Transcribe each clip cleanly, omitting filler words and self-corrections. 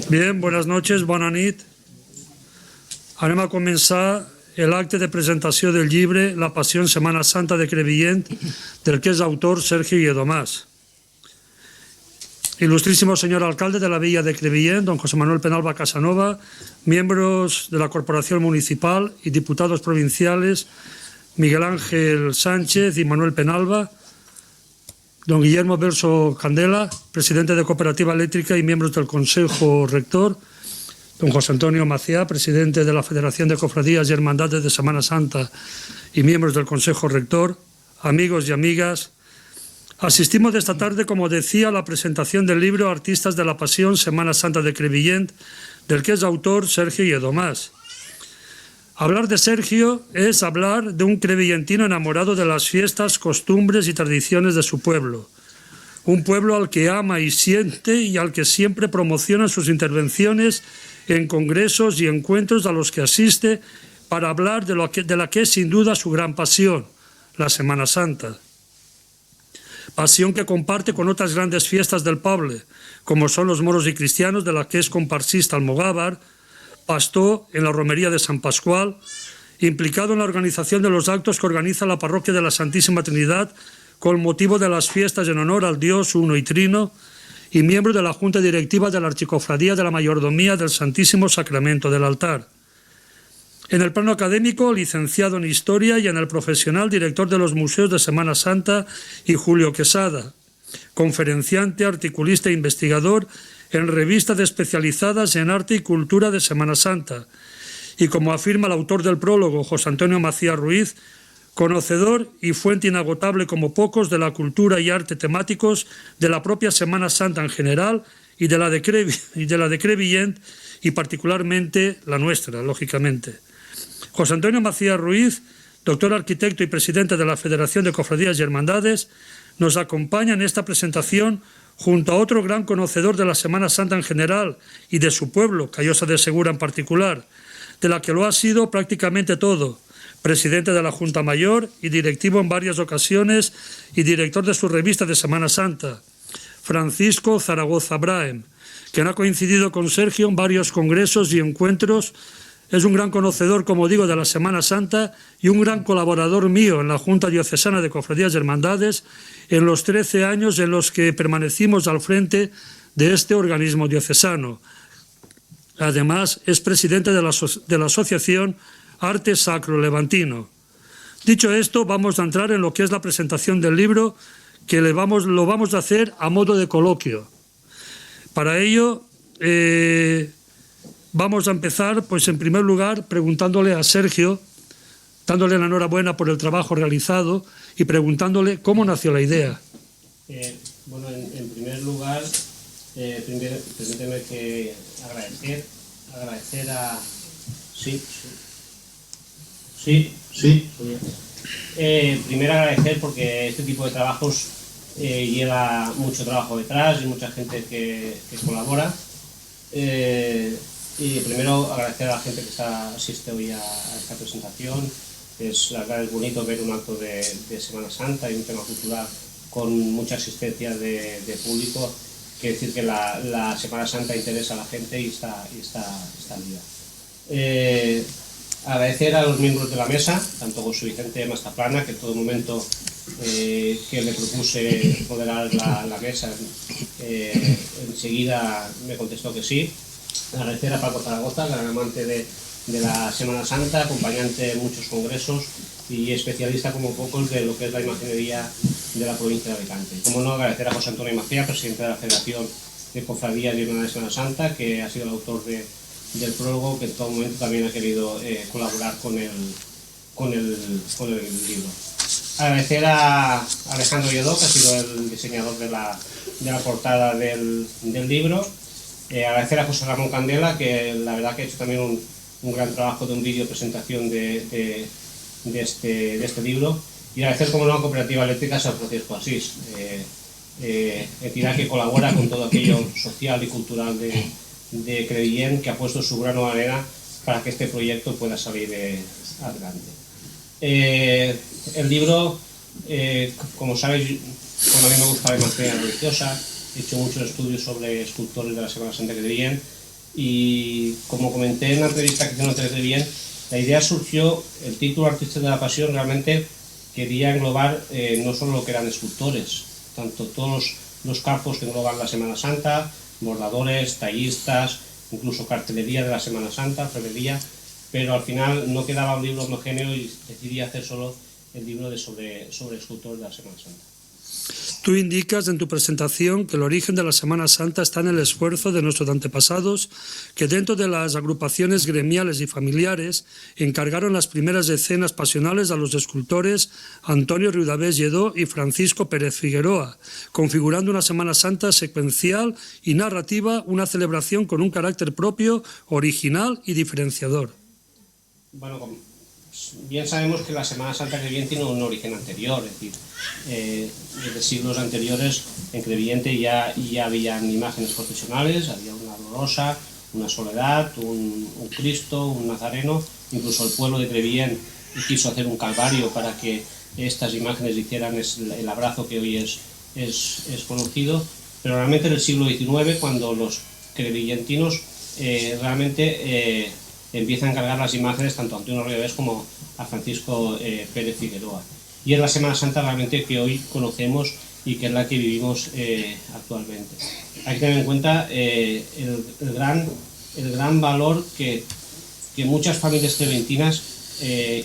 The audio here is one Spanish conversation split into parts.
Bien, buenas noches, bona nit. Anem a començar l'acte de presentació del llibre La Passió en Setmana Santa de Crevillent, del que és autor Sergio Lledomás. Ilustrísimo señor alcalde de la villa de Crevillent, don José Manuel Penalba Casanova, miembros de la Corporación Municipal y diputados provinciales Miguel Ángel Sánchez y Manuel Penalba, don Guillermo Verso Candela, presidente de Cooperativa Eléctrica y miembros del Consejo Rector, don José Antonio Maciá, presidente de la Federación de Cofradías y Hermandades de Semana Santa y miembros del Consejo Rector, amigos y amigas. Asistimos esta tarde, como decía, a la presentación del libro Artistas de la Pasión, Semana Santa de Crevillent, del que es autor Sergio Lledomás. Hablar de Sergio es hablar de un crevillentino enamorado de las fiestas, costumbres y tradiciones de su pueblo. Un pueblo al que ama y siente y al que siempre promociona sus intervenciones en congresos y encuentros a los que asiste para hablar de la que es sin duda su gran pasión, la Semana Santa. Pasión que comparte con otras grandes fiestas del poble, como son los moros y cristianos, de la que es comparsista almogávar, pastor en la romería de San Pascual, implicado en la organización de los actos que organiza la parroquia de la Santísima Trinidad con motivo de las fiestas en honor al Dios Uno y Trino, y miembro de la Junta Directiva de la Archicofradía de la Mayordomía del Santísimo Sacramento del Altar. En el plano académico, licenciado en Historia, y en el profesional, director de los Museos de Semana Santa y Julio Quesada, conferenciante, articulista e investigador en revistas especializadas en arte y cultura de Semana Santa, y como afirma el autor del prólogo, José Antonio Maciá Ruiz, conocedor y fuente inagotable como pocos de la cultura y arte temáticos de la propia Semana Santa en general y de la de Crevillent, y particularmente la nuestra, lógicamente. José Antonio Maciá Ruiz, doctor arquitecto y presidente de la Federación de Cofradías y Hermandades, nos acompaña en esta presentación junto a otro gran conocedor de la Semana Santa en general y de su pueblo, Callosa de Segura en particular, de la que lo ha sido prácticamente todo, presidente de la Junta Mayor y directivo en varias ocasiones y director de su revista de Semana Santa, Francisco Zaragoza Brahem, quien ha coincidido con Sergio en varios congresos y encuentros. Es un gran conocedor, como digo, de la Semana Santa y un gran colaborador mío en la Junta Diocesana de Cofradías y Hermandades en los 13 años en los que permanecimos al frente de este organismo diocesano. Además, es presidente de la Asociación Arte Sacro Levantino. Dicho esto, vamos a entrar en lo que es la presentación del libro, que lo vamos a hacer a modo de coloquio. Para ello, vamos a empezar, pues en primer lugar, preguntándole a Sergio, dándole la enhorabuena por el trabajo realizado y preguntándole cómo nació la idea. Bueno, en primer lugar, permíteme que agradecer a... Primero agradecer porque este tipo de trabajos lleva mucho trabajo detrás y mucha gente que colabora. Y primero agradecer a la gente que asiste hoy a esta presentación. La verdad es bonito ver un acto de Semana Santa y un tema cultural con mucha asistencia de público. Quiere decir que la Semana Santa interesa a la gente y está viva. Agradecer a los miembros de la mesa, tanto José Vicente Mastaplana, que en todo momento que le propuse moderar la mesa, enseguida me contestó que sí. Agradecer a Paco Zaragoza, gran amante de la Semana Santa, acompañante en muchos congresos y especialista como pocos de lo que es la imaginería de la provincia de Alicante. Como no, agradecer a José Antonio Maciá, presidente de la Federación de Cofradías y Hermandades de Semana Santa, que ha sido el autor del prólogo, que en todo momento también ha querido colaborar con el libro. Agradecer a Alejandro Lledó, que ha sido el diseñador de la portada del libro. Agradecer a José Ramón Candela, que la verdad que ha hecho también un gran trabajo de un vídeo presentación de este libro. Y agradecer, como no, a Cooperativa Eléctrica San Francisco Asís, entidad que colabora con todo aquello social y cultural de Crevillent, que ha puesto su grano de arena para que este proyecto pueda salir adelante. El libro, como sabéis, a mí me gusta la imagen religiosa, he hecho muchos estudios sobre escultores de la Semana Santa que Crevillent, y como comenté en la entrevista que hice en Crevillent, la idea surgió, el título Artistas de la Pasión realmente quería englobar no solo lo que eran escultores, tanto todos los campos que engloban la Semana Santa, bordadores, tallistas, incluso cartelería de la Semana Santa, orfebrería, pero al final no quedaba un libro homogéneo y decidí hacer solo el libro sobre escultores de la Semana Santa. Tú indicas en tu presentación que el origen de la Semana Santa está en el esfuerzo de nuestros antepasados, que dentro de las agrupaciones gremiales y familiares encargaron las primeras escenas pasionales a los escultores Antonio Riudavés Lledó y Francisco Pérez Figueroa, configurando una Semana Santa secuencial y narrativa, una celebración con un carácter propio, original y diferenciador. Bueno, bien sabemos que la Semana Santa Crevillent tiene un origen anterior, es decir, desde siglos anteriores en Crevillent ya habían imágenes procesionales, había una dolorosa, una soledad, un Cristo, un Nazareno, incluso el pueblo de Crevillent quiso hacer un calvario para que estas imágenes hicieran el abrazo que hoy es conocido, pero realmente en el siglo XIX, cuando los crevillentinos realmente empiezan a encargar las imágenes tanto a Antonio Riudavés como a Francisco Pérez Figueroa. Y es la Semana Santa realmente que hoy conocemos y que es la que vivimos actualmente. Hay que tener en cuenta el gran valor que muchas familias crevillentinas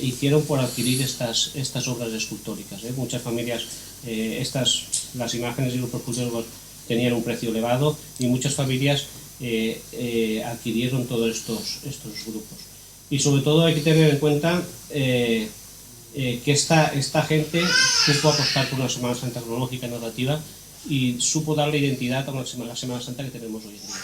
hicieron por adquirir estas obras escultóricas. Muchas familias, las imágenes y los escultóricos tenían un precio elevado y muchas familias adquirieron todos estos grupos. Y sobre todo hay que tener en cuenta que esta gente supo apostar por una Semana Santa cronológica y narrativa y supo darle identidad a la Semana Santa que tenemos hoy en día.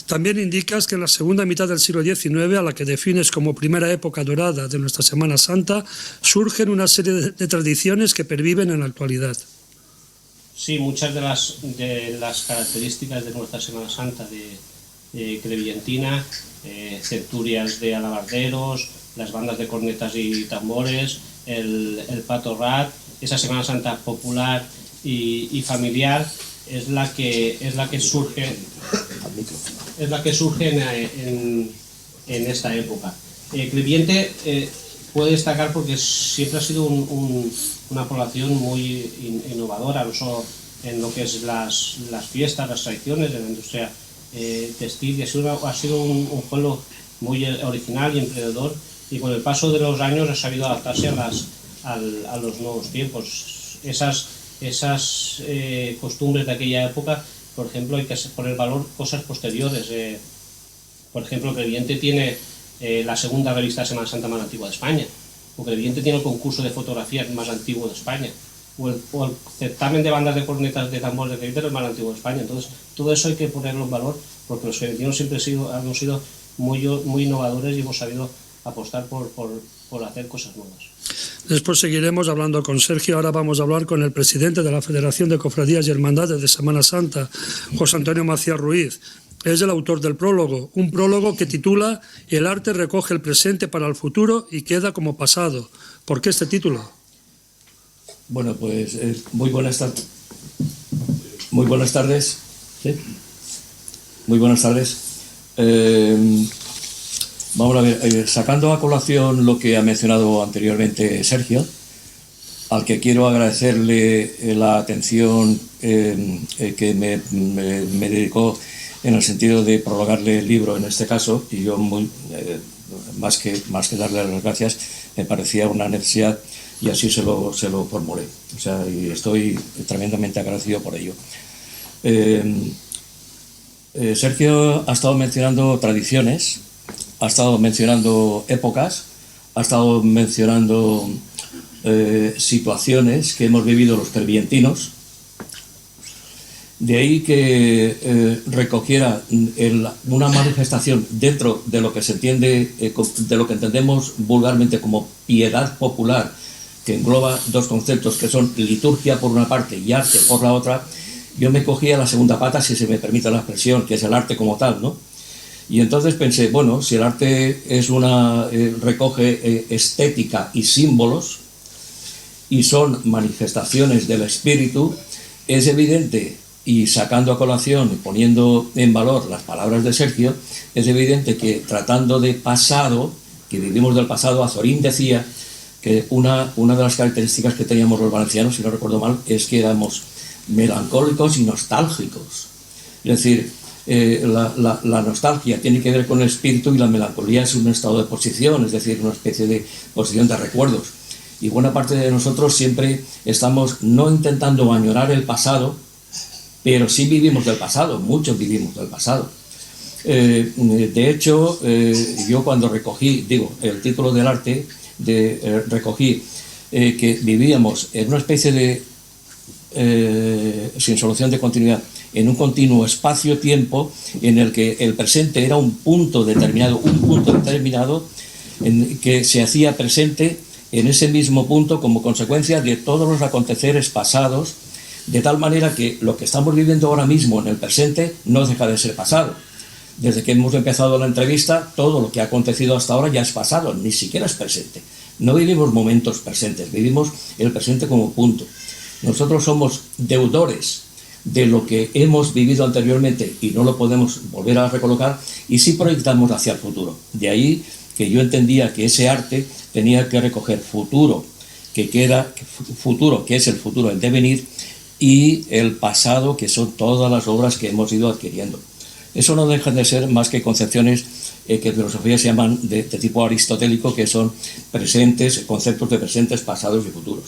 También indicas que en la segunda mitad del siglo XIX, a la que defines como primera época dorada de nuestra Semana Santa, surgen una serie de tradiciones que perviven en la actualidad. Sí, muchas de las características de nuestra Semana Santa de crevillentina, centurias de alabarderos, las bandas de cornetas y tambores, el pato rat, esa Semana Santa popular y familiar es la que surge en esta época. Crevillent puede destacar porque siempre ha sido una población muy innovadora, no solo en lo que es las fiestas, las tradiciones, de la industria textil, y ha sido un pueblo muy original y emprendedor, y con el paso de los años ha sabido adaptarse a los nuevos tiempos. Esas costumbres de aquella época, por ejemplo, hay que poner valor cosas posteriores. Por ejemplo, Crevillent tiene la segunda revista de Semana Santa más antigua de España, o Crevillent tiene el concurso de fotografías más antiguo de España, o el certamen de bandas de cornetas de tambores de Crevillent es el más antiguo de España. Entonces, todo eso hay que ponerlo en valor, porque los crevillentinos siempre hemos sido muy innovadores y hemos sabido apostar por hacer cosas nuevas. Después seguiremos hablando con Sergio. Ahora vamos a hablar con el presidente de la Federación de Cofradías y Hermandades de Semana Santa, José Antonio Macías Ruiz. Es el autor del prólogo, un prólogo que titula El arte recoge el presente para el futuro y queda como pasado. ¿Por qué este título? Bueno, pues muy buenas tardes. ¿Sí? Muy buenas tardes. Vamos a ver, sacando a colación lo que ha mencionado anteriormente Sergio, al que quiero agradecerle la atención que me dedicó en el sentido de prologarle el libro en este caso, y yo más que darle las gracias, me parecía una necesidad y así se lo formulé. O sea, y estoy tremendamente agradecido por ello. Sergio ha estado mencionando tradiciones, ha estado mencionando épocas, ha estado mencionando situaciones que hemos vivido los crevillentinos. De ahí que recogiera una manifestación dentro de lo que se entiende, de lo que entendemos vulgarmente como piedad popular, que engloba dos conceptos que son liturgia por una parte y arte por la otra. Yo me cogía la segunda pata, si se me permite la expresión, que es el arte como tal, ¿no? Y entonces pensé, bueno, si el arte recoge estética y símbolos y son manifestaciones del espíritu, es evidente y sacando a colación y poniendo en valor las palabras de Sergio, es evidente que tratando de pasado, que vivimos del pasado, Azorín decía que una de las características que teníamos los valencianos, si no recuerdo mal, es que éramos melancólicos y nostálgicos. Es decir, la nostalgia tiene que ver con el espíritu y la melancolía es un estado de posición, es decir, una especie de posición de recuerdos. Y buena parte de nosotros siempre estamos no intentando añorar el pasado, pero sí vivimos del pasado, muchos vivimos del pasado. De hecho, yo cuando recogí, el título del arte, recogí que vivíamos en una especie de, sin solución de continuidad, en un continuo espacio-tiempo en el que el presente era un punto determinado en que se hacía presente en ese mismo punto como consecuencia de todos los aconteceres pasados, de tal manera que lo que estamos viviendo ahora mismo en el presente no deja de ser pasado. Desde que hemos empezado la entrevista, todo lo que ha acontecido hasta ahora ya es pasado, ni siquiera es presente. No vivimos momentos presentes, vivimos el presente como punto. Nosotros somos deudores de lo que hemos vivido anteriormente y no lo podemos volver a recolocar, y sí proyectamos hacia el futuro. De ahí que yo entendía que ese arte tenía que recoger futuro, que es el futuro en devenir, y el pasado, que son todas las obras que hemos ido adquiriendo. Eso no dejan de ser más que concepciones que en filosofía se llaman de tipo aristotélico, que son presentes, conceptos de presentes, pasados y futuros.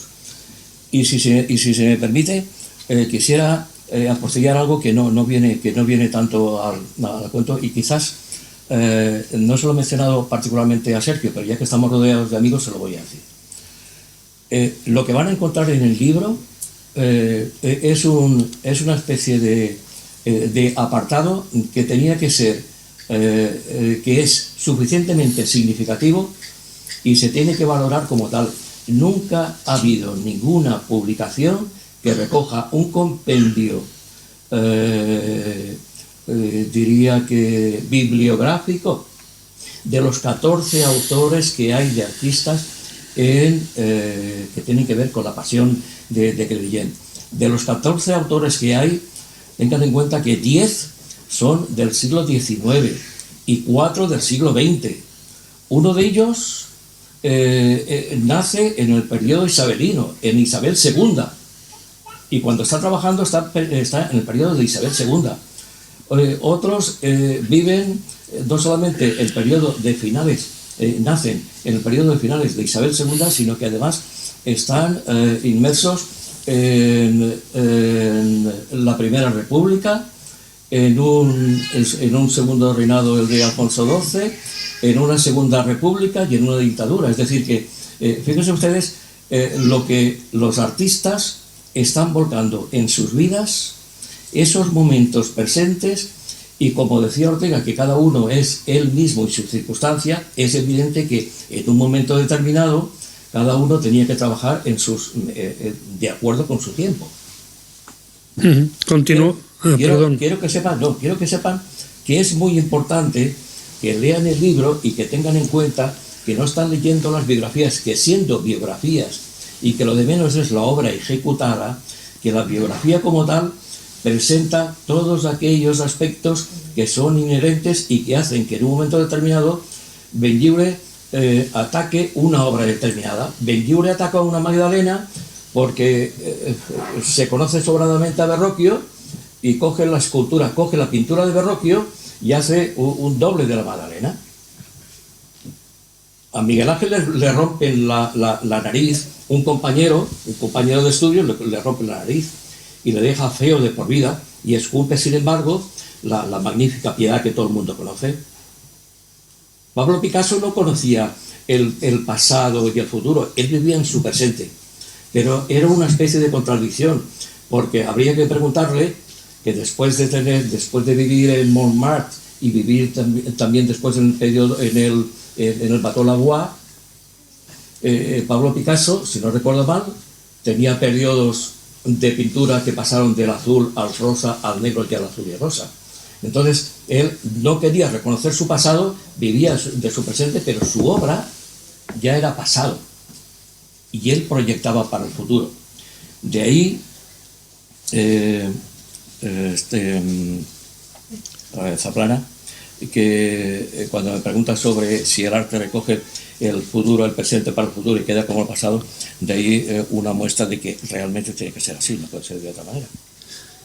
Y si se me permite, quisiera apostillar algo que no viene tanto al cuento, y quizás no se lo he mencionado particularmente a Sergio, pero ya que estamos rodeados de amigos se lo voy a decir. Lo que van a encontrar en el libro es una especie de apartado que tenía que ser, que es suficientemente significativo y se tiene que valorar como tal. Nunca ha habido ninguna publicación que recoja un compendio, diría que bibliográfico, de los 14 autores que hay de artistas que tienen que ver con la pasión de Crevillent. De los 14 autores que hay, tengan en cuenta que 10 son del siglo XIX y 4 del siglo XX. Uno de ellos nace en el periodo isabelino, en Isabel II, y cuando está trabajando está en el periodo de Isabel II. Otros viven no solamente el periodo de finales, nacen en el periodo de finales de Isabel II, sino que además están inmersos en la Primera República, en un segundo reinado, el de Alfonso XII, en una Segunda República y en una dictadura. Es decir que, fíjense ustedes, lo que los artistas están volcando en sus vidas, esos momentos presentes, y como decía Ortega, que cada uno es él mismo y su circunstancia, es evidente que en un momento determinado cada uno tenía que trabajar de acuerdo con su tiempo. Continúo. Quiero que sepan que es muy importante que lean el libro y que tengan en cuenta que no están leyendo las biografías, que siendo biografías y que lo de menos es la obra ejecutada, que la biografía como tal presenta todos aquellos aspectos que son inherentes y que hacen que en un momento determinado Benlliure ataque una obra determinada. Benlliure ataca a una Magdalena porque se conoce sobradamente a Verrocchio y coge la pintura de Verrocchio y hace un doble de la Magdalena. A Miguel Ángel le rompen la nariz, un compañero de estudio le rompe la nariz y le deja feo de por vida, y esculpe sin embargo la magnífica Piedad que todo el mundo conoce. Pablo Picasso no conocía el pasado y el futuro, él vivía en su presente, pero era una especie de contradicción, porque habría que preguntarle que después de vivir en Montmartre y vivir también después en el Bateau Lavoir, Pablo Picasso, si no recuerdo mal, tenía periodos de pintura que pasaron del azul al rosa, al negro y al azul y rosa. Entonces, él no quería reconocer su pasado, vivía de su presente, pero su obra ya era pasado. Y él proyectaba para el futuro. De ahí Zaplana, que cuando me pregunta sobre si el arte recoge el futuro, el presente para el futuro y queda como el pasado, de ahí una muestra de que realmente tiene que ser así, no puede ser de otra manera.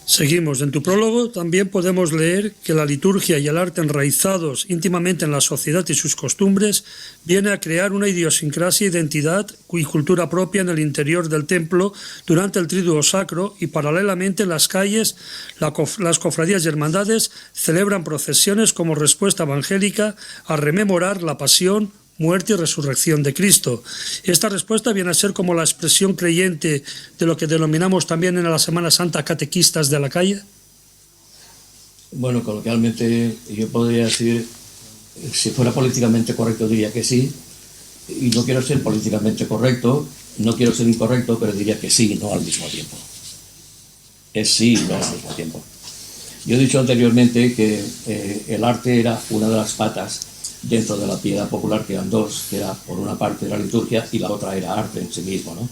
Seguimos. En tu prólogo también podemos leer que la liturgia y el arte enraizados íntimamente en la sociedad y sus costumbres viene a crear una idiosincrasia, identidad y cultura propia en el interior del templo durante el Triduo Sacro, y paralelamente en las calles las cofradías y hermandades celebran procesiones como respuesta evangélica a rememorar la pasión, muerte y resurrección de Cristo. Esta respuesta viene a ser como la expresión creyente de lo que denominamos también en la Semana Santa catequistas de la calle. Bueno, coloquialmente yo podría decir, si fuera políticamente correcto diría que sí, y no quiero ser políticamente correcto, no quiero ser incorrecto, pero diría que sí y no al mismo tiempo. Es sí y no al mismo tiempo. Yo he dicho anteriormente que el arte era una de las patas dentro de la piedad popular, que eran dos, que era por una parte la liturgia y la otra era arte en sí mismo, ¿no?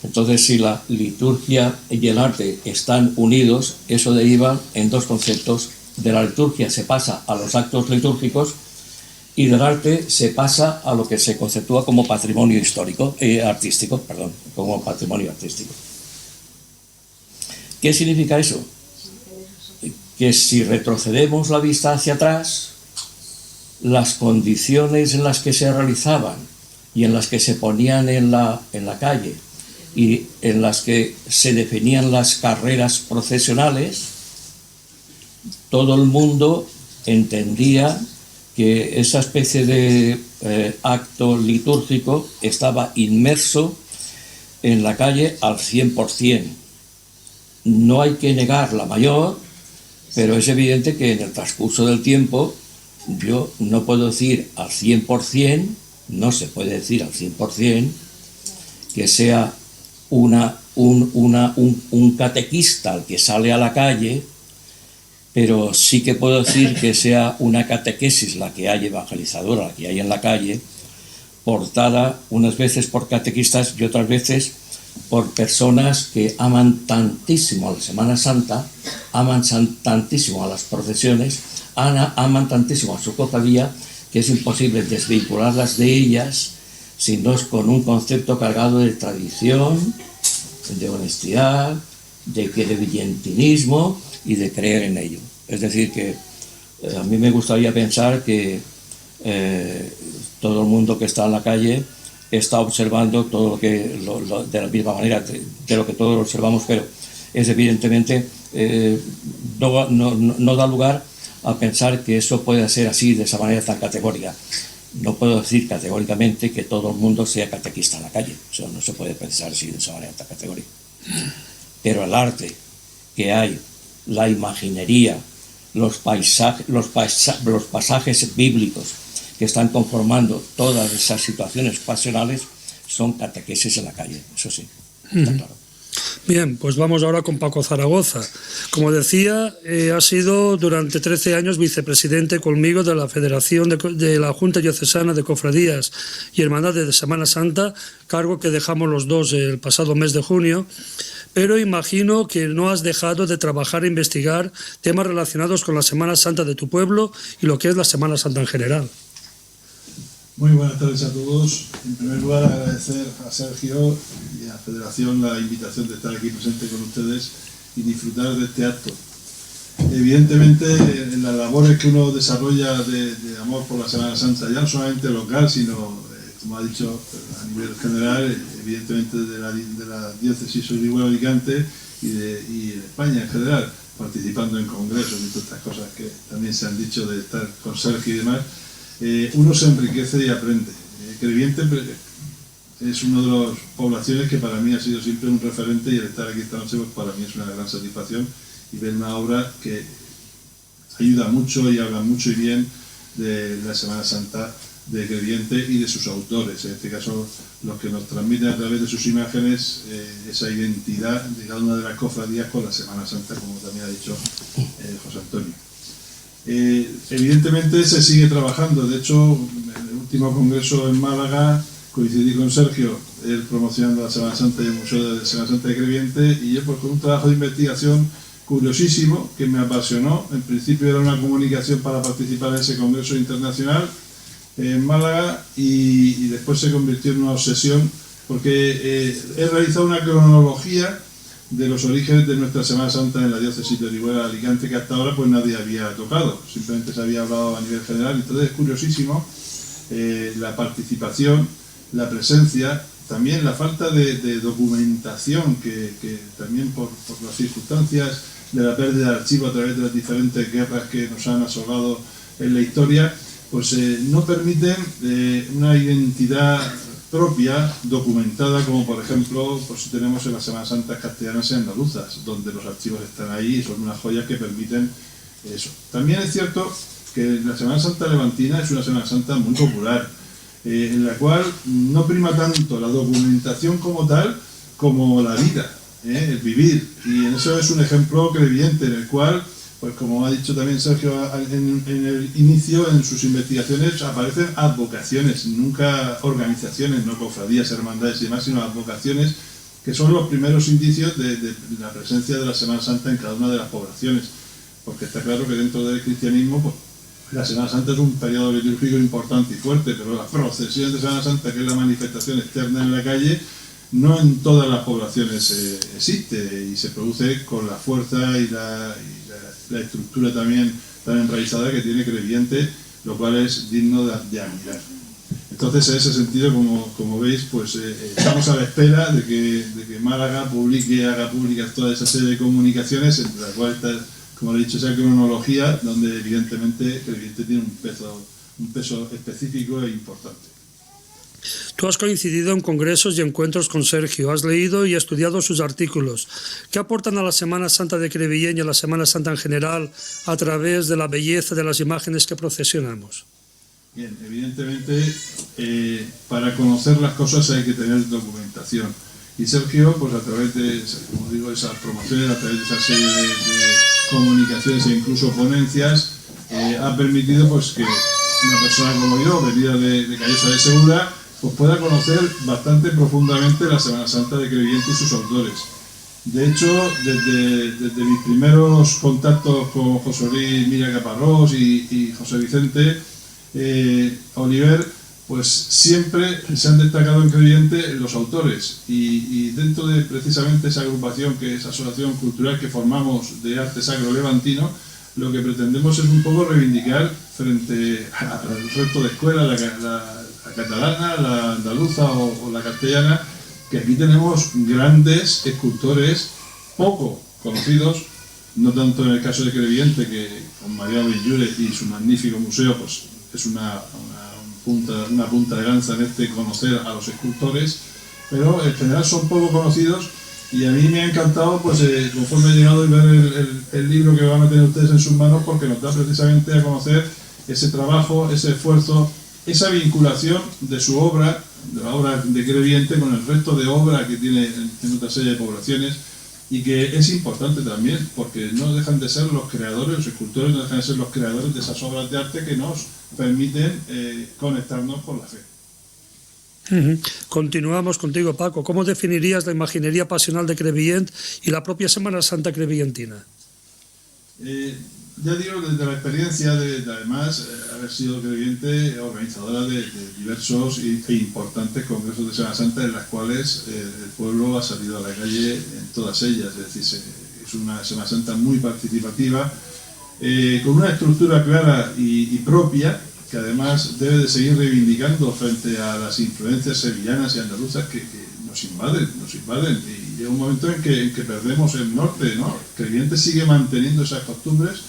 Entonces, si la liturgia y el arte están unidos, eso deriva en dos conceptos. De la liturgia se pasa a los actos litúrgicos y del arte se pasa a lo que se conceptúa como patrimonio artístico, como patrimonio artístico. ¿Qué significa eso? Que si retrocedemos la vista hacia atrás, las condiciones en las que se realizaban y en las que se ponían en la calle y en las que se definían las carreras procesionales, todo el mundo entendía que esa especie de acto litúrgico estaba inmerso en la calle al 100%. No hay que negar la mayor, pero es evidente que en el transcurso del tiempo yo no puedo decir al 100%, no se puede decir al 100% que sea un catequista el que sale a la calle, pero sí que puedo decir que sea una catequesis la que hay evangelizadora, la que hay en la calle, portada unas veces por catequistas y otras veces por personas que aman tantísimo a la Semana Santa, aman tantísimo a las procesiones, aman tantísimo a su cofradía, que es imposible desvincularlas de ellas, sino con un concepto cargado de tradición, de honestidad, de creyentinismo y de creer en ello. Es decir, que a mí me gustaría pensar que todo el mundo que está en la calle está observando todo lo que de la misma manera de lo que todos observamos, pero es evidentemente no da lugar a pensar que eso pueda ser así, de esa manera tan categórica. No puedo decir categóricamente que todo el mundo sea catequista en la calle, eso no se puede pensar así, de esa manera tan categórica. Pero el arte que hay, la imaginería, los pasajes bíblicos que están conformando todas esas situaciones pasionales son catequesis en la calle, eso sí, está claro. Bien, pues vamos ahora con Paco Zaragoza. Como decía, ha sido durante 13 años vicepresidente conmigo de la Federación de la Junta Diocesana de Cofradías y Hermandades de Semana Santa, cargo que dejamos los dos el pasado mes de junio, pero imagino que no has dejado de trabajar e investigar temas relacionados con la Semana Santa de tu pueblo y lo que es la Semana Santa en general. Muy buenas tardes a todos. En primer lugar, agradecer a Sergio y a la Federación la invitación de estar aquí presente con ustedes y disfrutar de este acto. Evidentemente, en las labores que uno desarrolla de amor por la Semana Santa, ya no solamente local, sino, como ha dicho, a nivel general, evidentemente de la diócesis Orihuela-Alicante y de España en general, participando en congresos y todas estas cosas que también se han dicho de estar con Sergio y demás, uno se enriquece y aprende. Crevillente es una de las poblaciones que para mí ha sido siempre un referente, y el estar aquí esta noche pues para mí es una gran satisfacción, y ver una obra que ayuda mucho y habla mucho y bien de la Semana Santa de Crevillente y de sus autores, en este caso los que nos transmiten a través de sus imágenes esa identidad de cada una de las cofradías con la Semana Santa, como también ha dicho José Antonio. Evidentemente se sigue trabajando. De hecho, en el último congreso en Málaga coincidí con Sergio, él promocionando la Semana Santa y el Museo de Semana Santa de Crevillente, y yo pues con un trabajo de investigación curiosísimo, que me apasionó. En principio era una comunicación para participar en ese congreso internacional en Málaga y después se convirtió en una obsesión porque he realizado una cronología de los orígenes de nuestra Semana Santa en la diócesis de Orihuela de Alicante, que hasta ahora pues nadie había tocado, simplemente se había hablado a nivel general. Entonces es curiosísimo la participación, la presencia, también la falta de documentación que también por las circunstancias de la pérdida de archivo a través de las diferentes guerras que nos han asolado en la historia, pues no permiten una identidad propia, documentada, como por ejemplo pues tenemos en las Semanas Santas castellanas y andaluzas, donde los archivos están ahí y son unas joyas que permiten eso. También es cierto que la Semana Santa levantina es una Semana Santa muy popular, en la cual no prima tanto la documentación como tal, como la vida, el vivir, y en eso es un ejemplo creyente, en el cual, pues como ha dicho también Sergio en el inicio, en sus investigaciones aparecen advocaciones, nunca organizaciones, no cofradías, hermandades y demás, sino advocaciones, que son los primeros indicios de la presencia de la Semana Santa en cada una de las poblaciones, porque está claro que dentro del cristianismo pues, la Semana Santa es un periodo litúrgico importante y fuerte, pero la procesión de Semana Santa, que es la manifestación externa en la calle, no en todas las poblaciones existe y se produce con la fuerza y la estructura también tan enraizada que tiene Crevillente, lo cual es digno de admirar. Entonces, en ese sentido, como veis, pues estamos a la espera de que Málaga haga públicas toda esa serie de comunicaciones, entre las cuales está, como le he dicho, esa cronología, donde evidentemente Crevillente tiene un peso específico e importante. Tú has coincidido en congresos y encuentros con Sergio, has leído y estudiado sus artículos. ¿Qué aportan a la Semana Santa de Crevillent y a la Semana Santa en general a través de la belleza de las imágenes que procesionamos? Bien, evidentemente para conocer las cosas hay que tener documentación. Y Sergio, pues a través de, como digo, esas promociones, a través de esa serie de comunicaciones e incluso ponencias, ha permitido pues que una persona como yo, venida de Callosa de Segura, pues pueda conocer bastante profundamente la Semana Santa de Crevillente y sus autores. De hecho, desde mis primeros contactos con José Luis Mira Caparrós y José Vicente Oliver, pues siempre se han destacado en Crevillente los autores y dentro de precisamente esa agrupación, que es Asociación Cultural que formamos de Arte Sacro Levantino, lo que pretendemos es un poco reivindicar frente al resto de escuelas, la catalana, la andaluza o la castellana, que aquí tenemos grandes escultores poco conocidos, no tanto en el caso de Crevillente, que con María Benlliure y su magnífico museo pues es una punta de lanza en conocer a los escultores, pero en general son poco conocidos. Y a mí me ha encantado, pues conforme he llegado a ver el libro que van a tener ustedes en sus manos, porque nos da precisamente a conocer ese trabajo, ese esfuerzo, esa vinculación de su obra, de la obra de Crevillente, con el resto de obra que tiene en otra serie de poblaciones, y que es importante también, porque no dejan de ser los creadores, los escultores no dejan de ser los creadores de esas obras de arte que nos permiten conectarnos con la fe. Continuamos contigo, Paco. ¿Cómo definirías la imaginería pasional de Crevillent y la propia Semana Santa crevillentina? Ya digo, desde la experiencia de además haber sido Crevillente organizadora de diversos e importantes congresos de Semana Santa, en las cuales el pueblo ha salido a la calle en todas ellas. Es decir, es una Semana Santa muy participativa, con una estructura clara y propia, que además debe de seguir reivindicando frente a las influencias sevillanas y andaluzas que nos invaden, y llega un momento en que perdemos el norte, ¿no? Crevillente sigue manteniendo esas costumbres,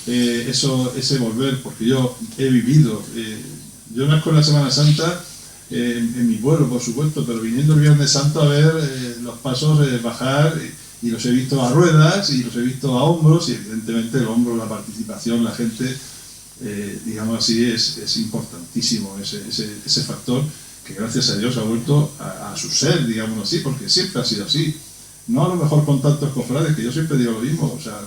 ese volver, porque yo he vivido, yo nazco en la Semana Santa, en mi pueblo por supuesto, pero viniendo el Viernes Santo a ver los pasos bajar, y los he visto a ruedas, y los he visto a hombros, y evidentemente el hombro, la participación, la gente, digamos así, es importantísimo ese factor, que gracias a Dios ha vuelto a su ser, digamos así, porque siempre ha sido así. No a lo mejor con tantos cofrades, que yo siempre digo lo mismo, o sea,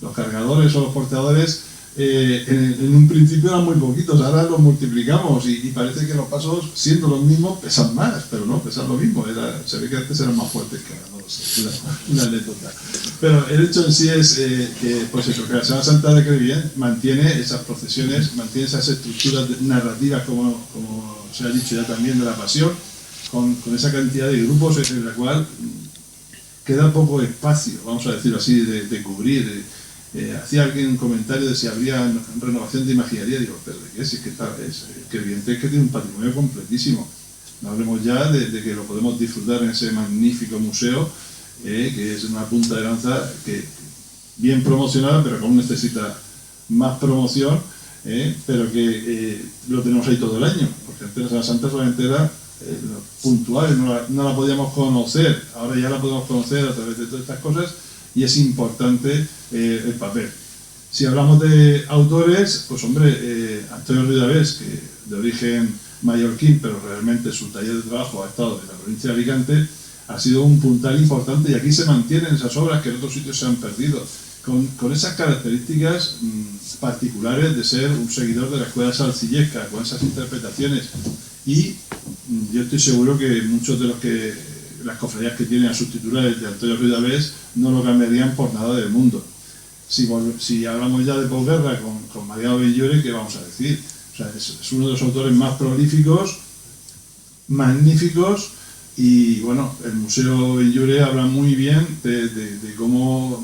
los cargadores o los portadores en un principio eran muy poquitos, ahora los multiplicamos y parece que los pasos, siendo los mismos, pesan más, pero no, pesan lo mismo. Se ve que antes eran más fuertes que ahora, no lo sé, una anécdota. Pero el hecho en sí es que, pues eso, que la Semana Santa de Crevillent mantiene esas procesiones, mantiene esas estructuras narrativas, como se ha dicho ya también, de la Pasión, con esa cantidad de grupos en la cual queda poco espacio, vamos a decirlo así, de cubrir. Hacía alguien un comentario de si habría renovación de imaginería. Digo, pero ¿de qué? Si es que Crevillent es que tiene un patrimonio completísimo. No hablemos ya de que lo podemos disfrutar en ese magnífico museo, que es una punta de lanza que bien promocionada, pero que aún necesita más promoción, pero que lo tenemos ahí todo el año, porque antes la Semana Santa solamente era puntual, no la podíamos conocer. Ahora ya la podemos conocer a través de todas estas cosas, y es importante el papel. Si hablamos de autores, pues hombre, Antonio Ruiz de Avés, que de origen mallorquín, pero realmente su taller de trabajo ha estado en la provincia de Alicante, ha sido un puntal importante, y aquí se mantienen esas obras que en otros sitios se han perdido, con esas características particulares de ser un seguidor de la escuela salcillesca, con esas interpretaciones. Y yo estoy seguro que muchos de las cofradías que tienen a sus titulares de Antonio Ruiz de Avés no lo cambiarían por nada del mundo. Si hablamos ya de posguerra con Mariano Benlliure, ¿qué vamos a decir? O sea, es uno de los autores más prolíficos, magníficos, y bueno, el Museo Benlliure habla muy bien de cómo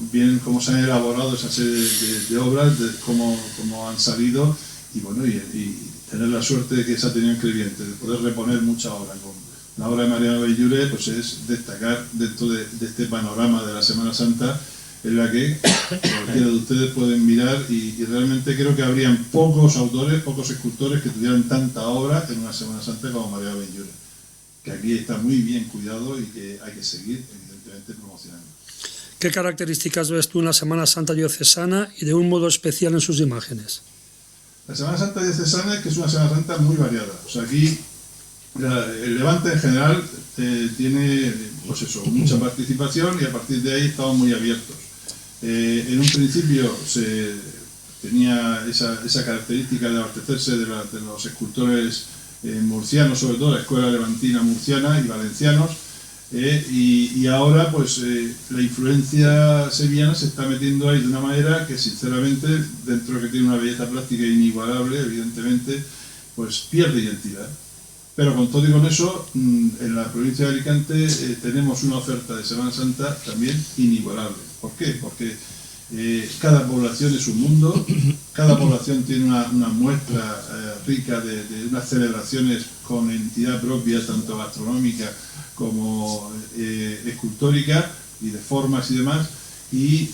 se han elaborado esa serie de obras, de cómo han salido, y bueno, y tener la suerte de que se ha tenido en Crevillent, de poder reponer mucha obra. Con la obra de Mariano Benlliure, pues es destacar dentro de este panorama de la Semana Santa, en la que cualquiera de ustedes pueden mirar, y realmente creo que habrían pocos autores, pocos escultores que tuvieran tanta obra en una Semana Santa como Mariano Benlliure, que aquí está muy bien cuidado y que hay que seguir, evidentemente, promocionando. ¿Qué características ves tú en la Semana Santa diocesana y de un modo especial en sus imágenes? La Semana Santa diocesana es que es una Semana Santa muy variada. O sea, aquí el Levante en general tiene, pues eso, mucha participación, y a partir de ahí estamos muy abiertos. En un principio se tenía esa característica de abastecerse de los escultores murcianos, sobre todo la escuela levantina murciana y valencianos, y ahora pues la influencia sevillana se está metiendo ahí de una manera que, sinceramente, dentro de que tiene una belleza plástica inigualable, evidentemente, pues pierde identidad. Pero con todo y con eso, en la provincia de Alicante tenemos una oferta de Semana Santa también inigualable. ¿Por qué? Porque cada población es un mundo, cada población tiene una muestra rica de unas celebraciones con entidad propia, tanto gastronómica como escultórica, y de formas y demás, y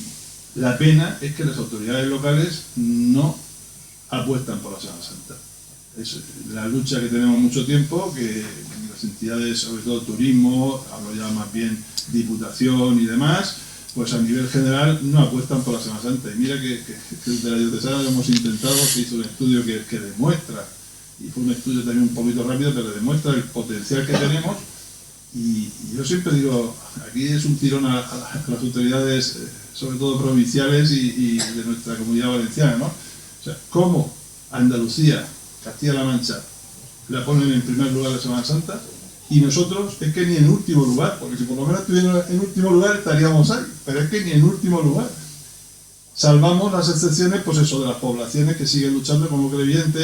la pena es que las autoridades locales no apuestan por la Semana Santa. Es la lucha que tenemos mucho tiempo, que las entidades, sobre todo turismo, hablo ya más bien diputación y demás, pues a nivel general no apuestan por la Semana Santa. Y mira que desde la diocesana lo hemos intentado, se hizo un estudio que demuestra, y fue un estudio también un poquito rápido, pero demuestra el potencial que tenemos. Y yo siempre digo, aquí es un tirón a las autoridades, sobre todo provinciales y de nuestra comunidad valenciana, ¿no? O sea, ¿cómo Andalucía, Castilla-La Mancha, la ponen en primer lugar la Semana Santa, y nosotros es que ni en último lugar? Porque si por lo menos estuviera en último lugar estaríamos ahí, pero es que ni en último lugar. Salvamos las excepciones, pues eso, de las poblaciones que siguen luchando como Crevillent,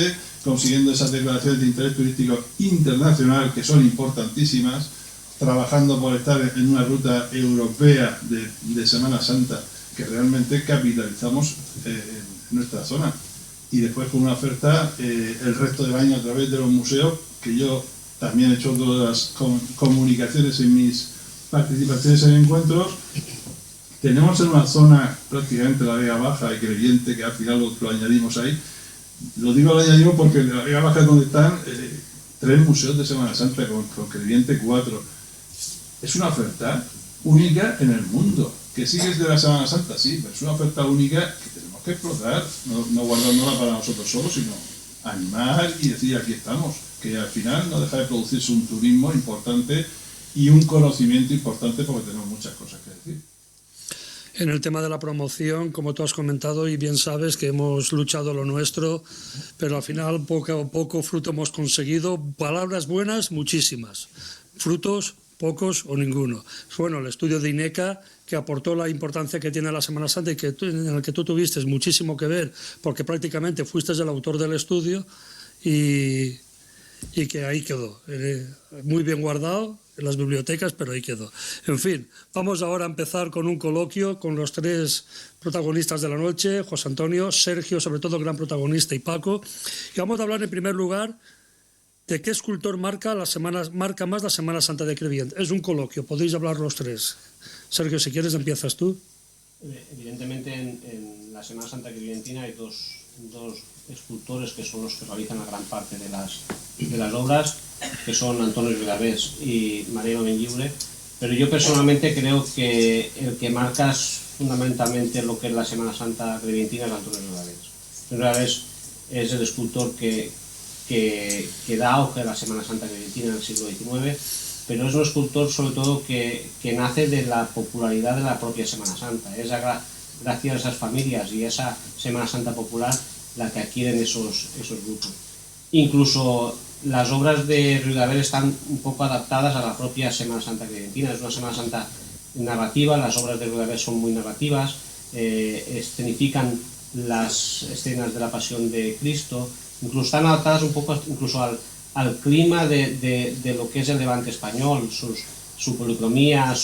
consiguiendo esas declaraciones de interés turístico internacional, que son importantísimas, trabajando por estar en una ruta europea de Semana Santa, que realmente capitalizamos en nuestra zona. Y después con una oferta el resto del año a través de los museos, que yo también he hecho todas las comunicaciones en mis participaciones en encuentros. Tenemos en una zona prácticamente la Vega Baja y Crevillent, que al final lo añadimos ahí. Lo digo lo añadimos porque en la Vega Baja es donde están 3 museos de Semana Santa, con Crevillent 4. Es una oferta única en el mundo. Que sigue de la Semana Santa, sí, pero es una oferta única que tenemos que explotar, no guardándola para nosotros solos, sino animar y decir, aquí estamos, que al final no deja de producirse un turismo importante y un conocimiento importante, porque tenemos muchas cosas que decir. En el tema de la promoción, como tú has comentado y bien sabes que hemos luchado lo nuestro, pero al final poco a poco fruto hemos conseguido. Palabras buenas, muchísimas. Frutos, pocos o ninguno. Bueno, el estudio de INECA, que aportó la importancia que tiene la Semana Santa y en el que tú tuviste muchísimo que ver, porque prácticamente fuiste el autor del estudio y que ahí quedó. Muy bien guardado en las bibliotecas, pero ahí quedó. En fin, vamos ahora a empezar con un coloquio con los tres protagonistas de la noche, José Antonio, Sergio, sobre todo gran protagonista, y Paco. Y vamos a hablar en primer lugar de qué escultor marca más la Semana Santa de Crevillent. Es un coloquio, podéis hablar los tres. Sergio, si quieres empiezas tú. Evidentemente en la Semana Santa crevillentina hay dos escultores que son los que realizan la gran parte de las obras, que son Antonio Ridavés y Mariano Benlliure, pero yo personalmente creo que el que marca fundamentalmente lo que es la Semana Santa crevillentina es Antonio Ridavés. Antonio Ridavés es el escultor que da auge a la Semana Santa crevillentina en el siglo XIX, pero es un escultor sobre todo que nace de la popularidad de la propia Semana Santa. Es gracias a esas familias y a esa Semana Santa popular la que adquieren esos grupos. Incluso las obras de Ridavés están un poco adaptadas a la propia Semana Santa crevillentina. Es una Semana Santa narrativa, las obras de Ridavés son muy narrativas, escenifican las escenas de la Pasión de Cristo, incluso están adaptadas un poco incluso al clima de lo que es el Levante español, su policromía,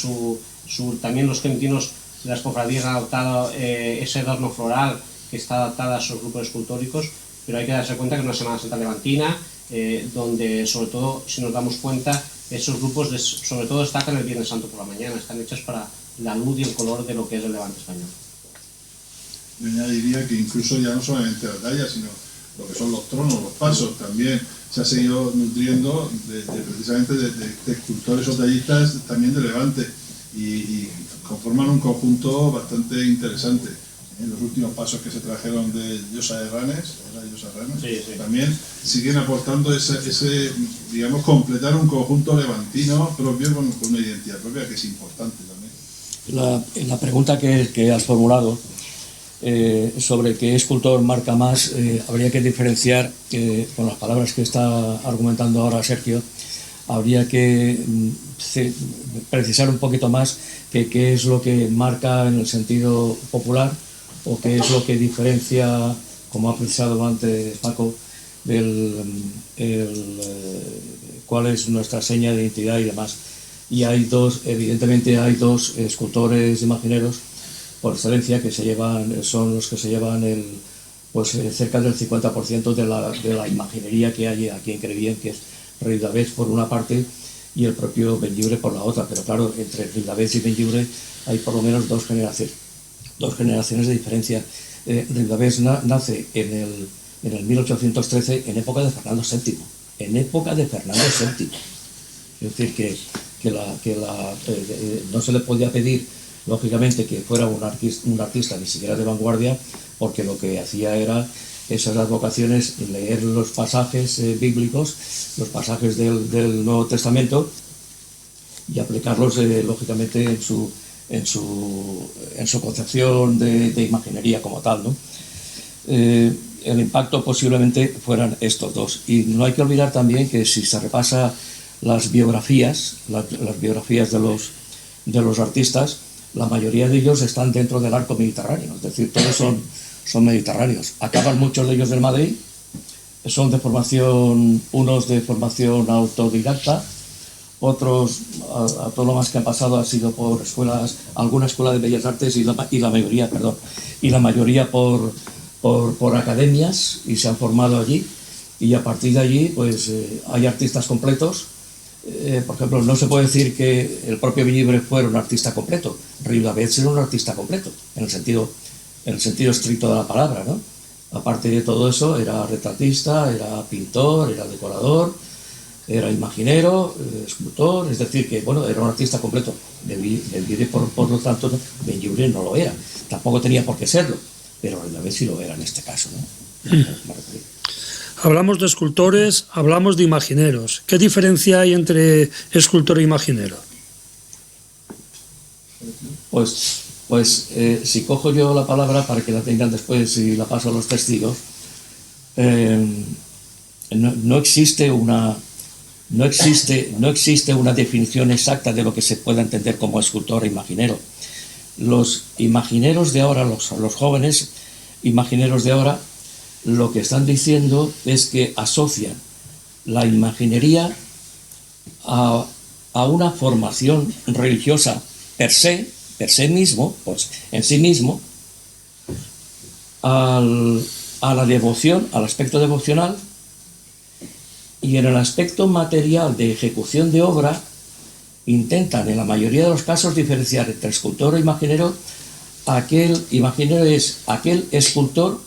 también los creventinos de las cofradías han adoptado ese adorno floral que está adaptada a esos grupos escultóricos, pero hay que darse cuenta que es una Semana Santa levantina, donde sobre todo, si nos damos cuenta, esos grupos sobre todo destacan el Viernes Santo por la mañana, están hechos para la luz y el color de lo que es el Levante español. Yo añadiría que incluso ya no solamente la talla, sino lo que son los tronos, los pasos, también se ha seguido nutriendo precisamente de escultores o tallistas también de Levante y conforman un conjunto bastante interesante. Los últimos pasos que se trajeron de Llosa de Ranes, sí. También siguen aportando ese, digamos, completar un conjunto levantino propio con una identidad propia que es importante también. La pregunta que has formulado sobre qué escultor marca más, habría que diferenciar, con las palabras que está argumentando ahora Sergio, habría que precisar un poquito más qué es lo que marca en el sentido popular o qué es lo que diferencia, como ha precisado antes Paco, cuál es nuestra seña de identidad y demás. Y evidentemente hay dos escultores imagineros por excelencia que son los que se llevan cerca del 50% de la imaginería que hay aquí en Crevillent, que es Ridavés por una parte y el propio Benlliure por la otra. Pero claro, entre Ridavés y Benlliure hay por lo menos dos generaciones de diferencia. Ridavés nace en el 1813 en época de Fernando VII. Es decir, que no se le podía pedir, lógicamente, que fuera un artista ni siquiera de vanguardia, porque lo que hacía era esas advocaciones, leer los pasajes bíblicos, los pasajes del Nuevo Testamento y aplicarlos lógicamente en su concepción de imaginería como tal, ¿no? El impacto posiblemente fueran estos dos. Y no hay que olvidar también que si se repasa las biografías de los artistas, la mayoría de ellos están dentro del arco mediterráneo, es decir, todos son mediterráneos. Acaban muchos de ellos del Madrid, son de formación, unos de formación autodidacta, otros autónomas que han pasado han sido por alguna escuela de bellas artes y la mayoría por academias y se han formado allí, y a partir de allí pues hay artistas completos. Por ejemplo, no se puede decir que el propio Benlliure fuera un artista completo. Ridavés era un artista completo, en el sentido estricto de la palabra, ¿no? Aparte de todo eso, era retratista, era pintor, era decorador, era imaginero, escultor, es decir, que bueno, era un artista completo. Benlliure, por lo tanto, Benlliure no lo era. Tampoco tenía por qué serlo, pero Ridavés sí lo era en este caso, ¿no? Hablamos de escultores, hablamos de imagineros. ¿Qué diferencia hay entre escultor e imaginero? Pues Pues si cojo yo la palabra para que la tengan después y la paso a los testigos, no existe una definición exacta de lo que se pueda entender como escultor e imaginero. Los imagineros de ahora, los jóvenes imagineros de ahora, lo que están diciendo es que asocian la imaginería a una formación religiosa per se mismo, pues en sí mismo, a la devoción, al aspecto devocional, y en el aspecto material de ejecución de obra intentan en la mayoría de los casos diferenciar entre escultor e imaginero. Aquel imaginero es aquel escultor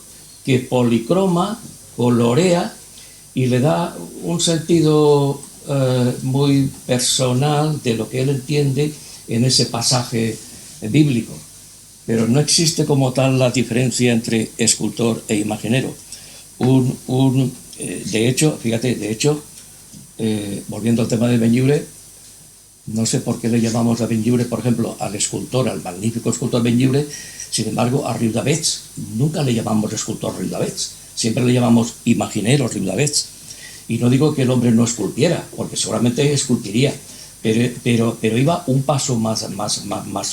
que policroma, colorea y le da un sentido muy personal de lo que él entiende en ese pasaje bíblico. Pero no existe como tal la diferencia entre escultor e imaginero. De hecho, volviendo al tema de Benlliure, no sé por qué le llamamos a Benlliure, por ejemplo, al escultor, al magnífico escultor Benlliure. Sin embargo, a Riudavets nunca le llamamos escultor Riudavets, siempre le llamamos imaginero Riudavets. Y no digo que el hombre no esculpiera, porque seguramente esculpiría, pero iba un paso más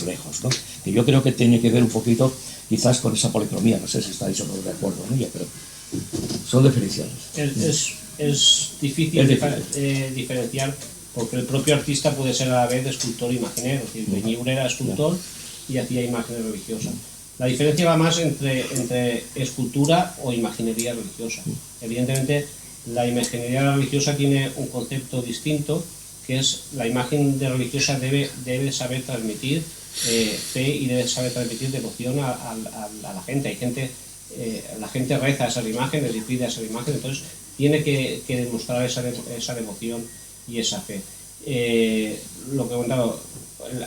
lejos, ¿no? Que yo creo que tiene que ver un poquito quizás con esa policromía. No sé si estáis o no de acuerdo en ella, pero son definiciones. Es difícil diferenciar, porque el propio artista puede ser a la vez escultor e imaginero. Es decir, Benlliure era escultor y hacía imágenes religiosas. La diferencia va más entre escultura o imaginería religiosa. Evidentemente, la imaginería religiosa tiene un concepto distinto, que es la imagen de religiosa debe saber transmitir fe y debe saber transmitir devoción a la gente. Hay gente, la gente reza a esas imágenes y pide a esas imágenes, entonces tiene que demostrar esa devoción y esa fe. Lo que he comentado,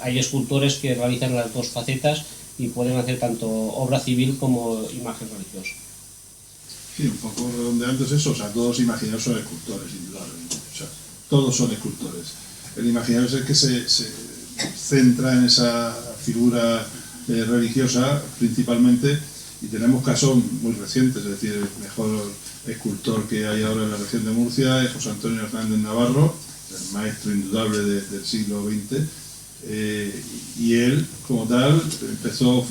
hay escultores que realizan las dos facetas y pueden hacer tanto obra civil como imagen religiosa. Sí, un poco redondeando es eso, o sea, todos los imaginarios son escultores, indudablemente, o sea, todos son escultores. El imaginario es el que se centra en esa figura religiosa principalmente, y tenemos casos muy recientes, es decir, el mejor escultor que hay ahora en la región de Murcia es José Antonio Hernández Navarro, el maestro indudable del siglo XX, y él, como tal, empezó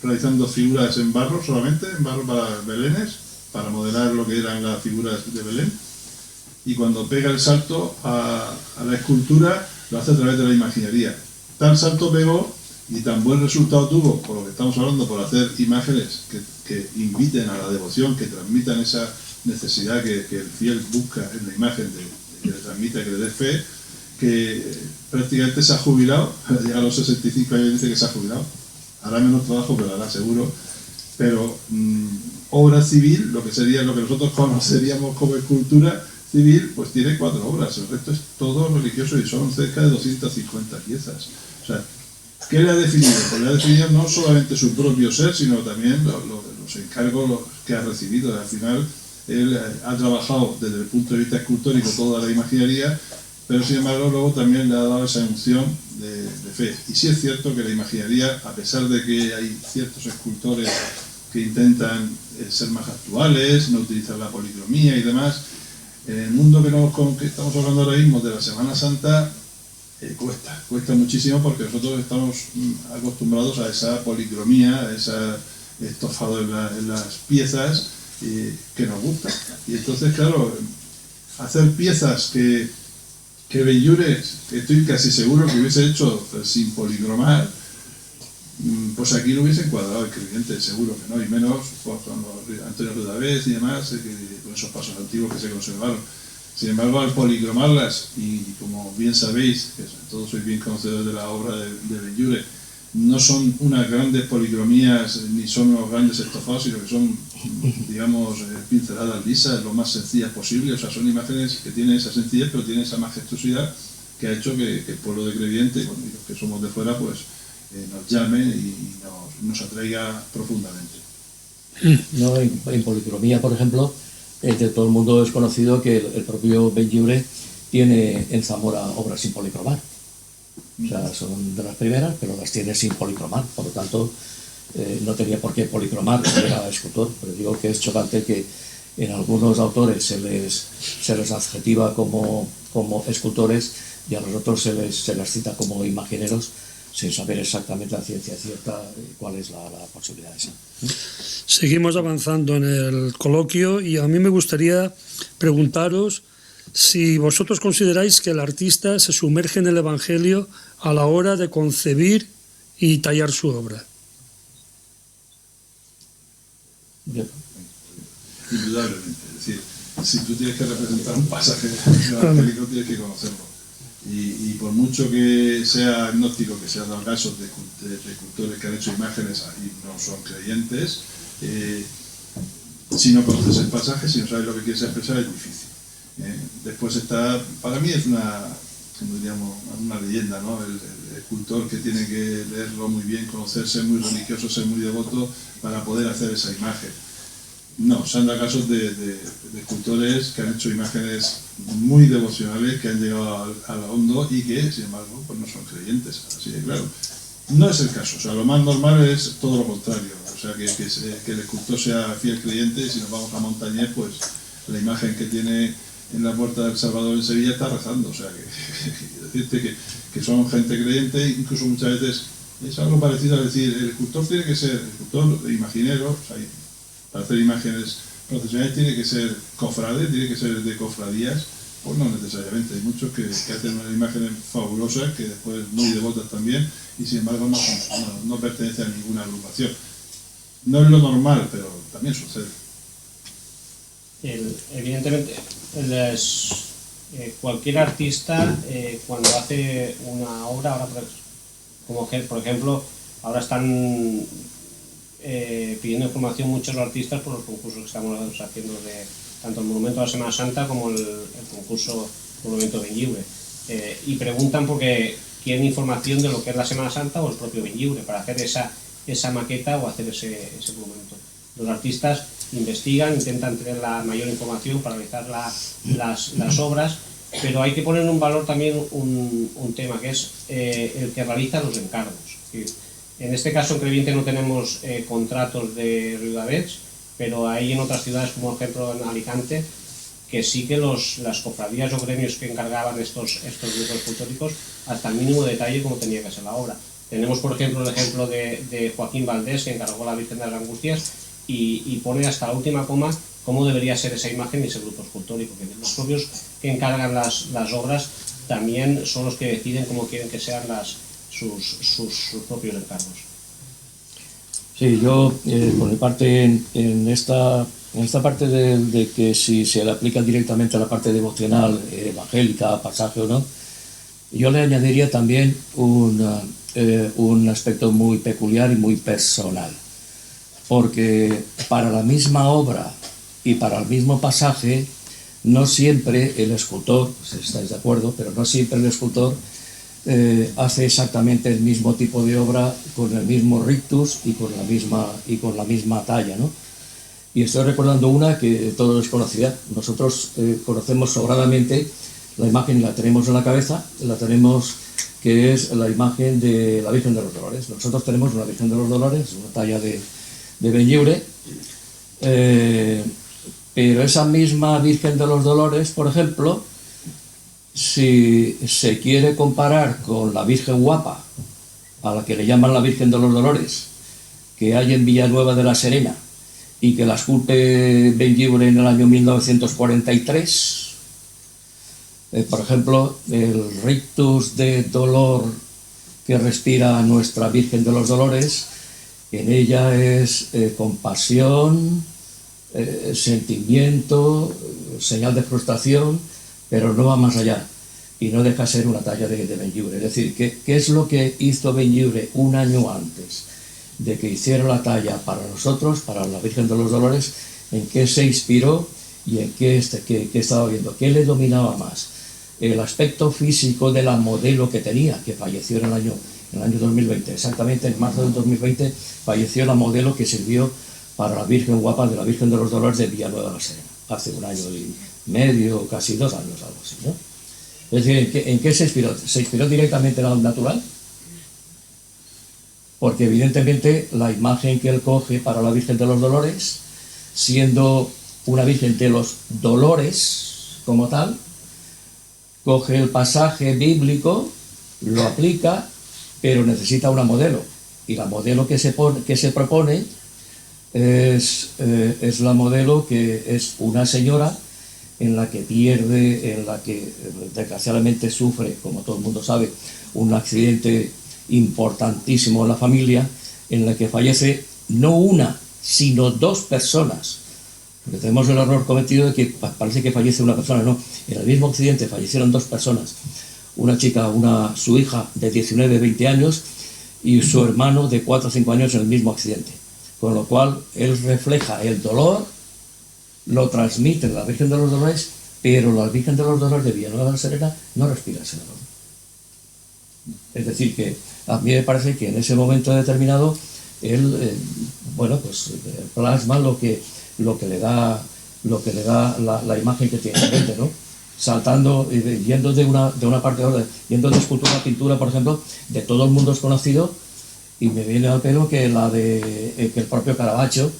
realizando figuras en barro solamente, en barro para belenes, para modelar lo que eran las figuras de Belén, y cuando pega el salto a la escultura lo hace a través de la imaginería. Tal salto pegó y tan buen resultado tuvo, por lo que estamos hablando, por hacer imágenes que inviten a la devoción, que transmitan esa necesidad que el fiel busca en la imagen, que le transmita, que le dé fe, que prácticamente se ha jubilado, llega a los 65 años y dice que se ha jubilado. Hará menos trabajo, pero hará seguro. Pero obra civil, lo que sería lo que nosotros conoceríamos como escultura civil, pues tiene 4 obras. El resto es todo religioso y son cerca de 250 piezas. O sea, ¿qué le ha definido? Pues le ha definido no solamente su propio ser, sino también los encargos que ha recibido. Al final, él ha trabajado desde el punto de vista escultórico toda la imaginería, pero sin embargo luego también le ha dado esa unción de fe. Y sí es cierto que la imaginería, a pesar de que hay ciertos escultores que intentan ser más actuales, no utilizar la policromía y demás, en el mundo que estamos hablando ahora mismo de la Semana Santa, cuesta muchísimo, porque nosotros estamos acostumbrados a esa policromía, a ese estofado en las piezas que nos gusta. Y entonces, claro, hacer piezas que Benlliure, estoy casi seguro que hubiese hecho sin policromar, pues aquí no hubiese encuadrado el creyente, seguro que no, y menos pues, con Antonio Riudavets y demás, con esos pasos antiguos que se conservaron. Sin embargo, al policromarlas, y como bien sabéis, que todos sois bien conocedores de la obra de Benlliure, no son unas grandes policromías ni son unos grandes estofados, sino que son, digamos, pinceladas lisas, lo más sencillas posible. O sea, son imágenes que tienen esa sencillez, pero tienen esa majestuosidad que ha hecho que el pueblo de Crevillente, y los que somos de fuera, pues nos llame y nos atraiga profundamente. No, en policromía, por ejemplo, de todo el mundo es conocido que el propio Benlliure tiene en Zamora obras sin policromar. O sea, son de las primeras, pero las tiene sin policromar, por lo tanto no tenía por qué policromar, era escultor. Pero digo que es chocante que en algunos autores se les adjetiva como escultores y a los otros se les cita como imagineros sin saber exactamente a ciencia cierta cuál es la posibilidad esa. Seguimos avanzando en el coloquio y a mí me gustaría preguntaros si vosotros consideráis que el artista se sumerge en el Evangelio a la hora de concebir y tallar su obra. Bien. Indudablemente. Es decir, si tú tienes que representar un pasaje evangélico, tienes que conocerlo. Y por mucho que sea agnóstico, que se han dado casos de escultores que han hecho imágenes y no son creyentes, si no conoces el pasaje, si no sabes lo que quieres expresar, es difícil. Después está, para mí es una leyenda, ¿no? El escultor que tiene que leerlo muy bien, conocer, ser muy religioso, ser muy devoto para poder hacer esa imagen. No, se han dado casos de escultores que han hecho imágenes muy devocionales, que han llegado a lo hondo y que, sin embargo, pues no son creyentes, así de claro. No es el caso, o sea, lo más normal es todo lo contrario, o sea, que el escultor sea fiel creyente, y si nos vamos a Montañés, pues la imagen que tiene en la Puerta del Salvador en Sevilla está rezando, o sea, que decirte que son gente creyente, incluso muchas veces es algo parecido a decir, el escultor tiene que ser, el escultor imaginero, o sea, para hacer imágenes procesionales tiene que ser cofrade, tiene que ser de cofradías, pues no necesariamente, hay muchos que hacen unas imágenes fabulosas, que después muy devotas también, y sin embargo no pertenecen a ninguna agrupación. No es lo normal, pero también sucede. Evidentemente, cualquier artista cuando hace una obra, ahora como por ejemplo, ahora están pidiendo información muchos artistas por los concursos que estamos haciendo de tanto el Monumento a la Semana Santa como el concurso Monumento Benlliure, y preguntan porque quieren información de lo que es la Semana Santa o el propio Benlliure para hacer esa maqueta o hacer ese monumento. Los artistas investigan, intentan tener la mayor información para realizar las obras, pero hay que poner en un valor también un tema que es el que realiza los encargos. En este caso en Crevillente no tenemos contratos de Riudavets, pero hay en otras ciudades, como por ejemplo en Alicante, que sí que las cofradías o gremios que encargaban estos grupos escultóricos hasta el mínimo detalle como tenía que ser la obra. Tenemos por ejemplo el ejemplo de Joaquín Valdés, que encargó la Virgen de las Angustias y pone hasta la última coma cómo debería ser esa imagen y ese grupo escultórico, que los propios que encargan las obras también son los que deciden cómo quieren que sean sus propios encargos. Sí, yo por mi parte en esta parte de que si se le aplica directamente a la parte devocional, evangélica, pasaje o no, yo le añadiría también un aspecto muy peculiar y muy personal, porque para la misma obra y para el mismo pasaje no siempre el escultor, si estáis de acuerdo, pero no siempre el escultor hace exactamente el mismo tipo de obra con el mismo rictus y con la misma talla, ¿no? Y estoy recordando una que todos es conocida. Nosotros conocemos sobradamente la imagen y la tenemos en la cabeza, que es la imagen de la Virgen de los Dolores. Nosotros tenemos una Virgen de los Dolores, una talla de Benlliure, pero esa misma Virgen de los Dolores, por ejemplo, si se quiere comparar con la Virgen Guapa, a la que le llaman la Virgen de los Dolores, que hay en Villanueva de la Serena y que la esculpe Benlliure en el año 1943, por ejemplo, el rictus de dolor que respira nuestra Virgen de los Dolores, en ella es compasión, sentimiento, señal de frustración, pero no va más allá y no deja ser una talla de Benlliure. Es decir, ¿qué es lo que hizo Benlliure un año antes de que hiciera la talla para nosotros, para la Virgen de los Dolores? ¿En qué se inspiró y en qué estaba viendo? ¿Qué le dominaba más? El aspecto físico de la modelo que tenía, que falleció en el año 2020, exactamente en marzo del 2020 falleció la modelo que sirvió para la Virgen Guapa de la Virgen de los Dolores de Villanueva de la Serena, hace un año y medio, casi 2 años, algo así, ¿no? Es decir, ¿en qué se inspiró? ¿Se inspiró directamente en lo natural? Porque evidentemente la imagen que él coge para la Virgen de los Dolores, siendo una Virgen de los Dolores como tal, coge el pasaje bíblico, lo aplica, pero necesita una modelo. Y la modelo que se propone es la modelo que es una señora en la que pierde, en la que desgraciadamente sufre, como todo el mundo sabe, un accidente importantísimo en la familia, en la que fallece no una, sino 2 personas. Porque tenemos el error cometido de que parece que fallece una persona, no. En el mismo accidente fallecieron 2 personas. Una chica, su hija de 19, 20 años y su hermano de 4 o 5 años en el mismo accidente. Con lo cual, él refleja el dolor, lo transmite la Virgen de los Dolores, pero la Virgen de los Dolores de Villanueva de la Serena no respira ese dolor. Es decir, que a mí me parece que en ese momento determinado él, plasma lo que le da la imagen que tiene en mente, ¿no? Saltando, yendo de una parte a otra, yendo de escultura a pintura, por ejemplo, de todo el mundo es conocido, y me viene al pelo que que el propio Caravaggio,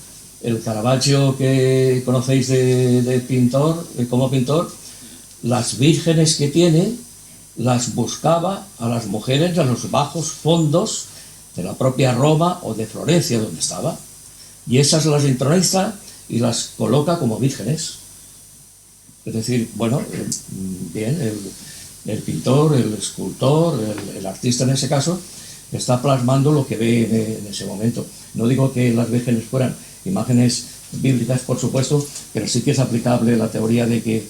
el Caravaggio que conocéis de pintor, como pintor, las vírgenes que tiene, las buscaba a las mujeres en los bajos fondos de la propia Roma o de Florencia, donde estaba, y esas las entroniza y las coloca como vírgenes. Es decir, bueno, bien, el pintor, el escultor, el artista en ese caso, está plasmando lo que ve en ese momento. No digo que las vírgenes fueran imágenes bíblicas, por supuesto, pero sí que es aplicable la teoría de que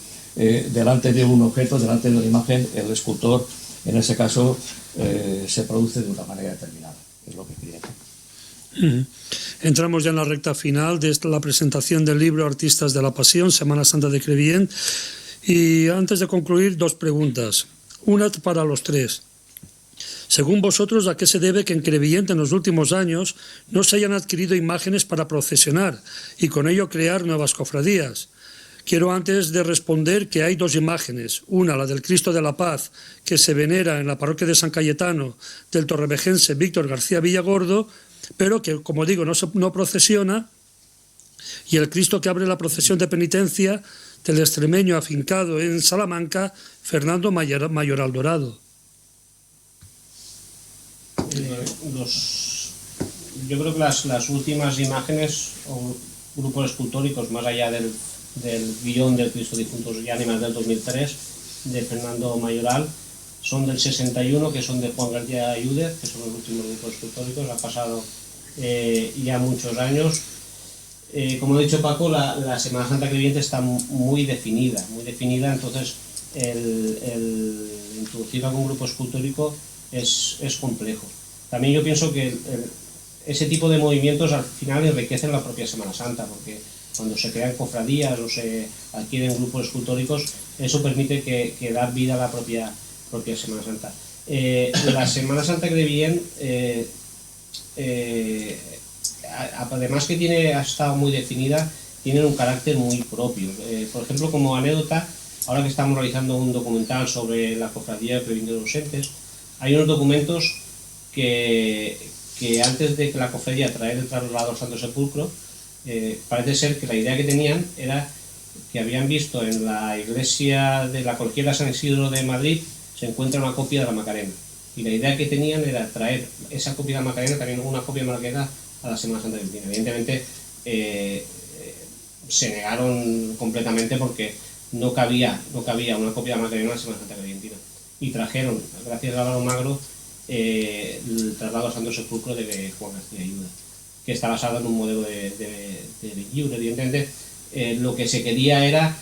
delante de un objeto, delante de una imagen, el escultor, en ese caso, se produce de una manera determinada. Es lo que quería decir. Entramos ya en la recta final de la presentación del libro Artistas de la Pasión, Semana Santa de Crevillent. Y antes de concluir, 2 preguntas. Una para los 3. Según vosotros, ¿a qué se debe que en Crevillent en los últimos años no se hayan adquirido imágenes para procesionar y con ello crear nuevas cofradías? Quiero antes de responder que hay 2 imágenes. Una, la del Cristo de la Paz, que se venera en la parroquia de San Cayetano del torrevejense Víctor García Villagordo, pero que, como digo, no procesiona, y el Cristo que abre la procesión de penitencia del extremeño afincado en Salamanca, Fernando Mayoral Dorado. Yo creo que las últimas imágenes o grupos escultóricos, más allá del guión del Cristo Difuntos y Ánimas del 2003, de Fernando Mayoral, son del 61, que son de Juan García Ayúdez, que son los últimos grupos escultóricos. Ha pasado ya muchos años. Como ha dicho Paco, la Semana Santa Crevillent está muy definida, entonces el introducir algún grupo escultórico es complejo. También yo pienso que ese tipo de movimientos al final enriquecen la propia Semana Santa, porque cuando se crean cofradías o se adquieren grupos escultóricos, eso permite que dar vida a la propia Semana Santa. La Semana Santa Crevillent, además que ha estado muy definida, tiene un carácter muy propio. Por ejemplo, como anécdota, ahora que estamos realizando un documental sobre la cofradía de Crevillent de los Ausentes, hay unos documentos que antes de que la cofradía traer el traslado al Santo Sepulcro, parece ser que la idea que tenían era que habían visto en la iglesia de la Colegiala San Isidro de Madrid se encuentra una copia de la Macarena, y la idea que tenían era traer esa copia de la Macarena, también una copia de Macarena, a la Semana Santa Creventina. Evidentemente se negaron completamente porque no cabía una copia de la Macarena en la Semana Santa Creventina, y trajeron, gracias a Álvaro Magro, el traslado al Santo Sepulcro de Juan García Ayuda, que está basado en un modelo de Benlliure. Evidentemente lo que se quería era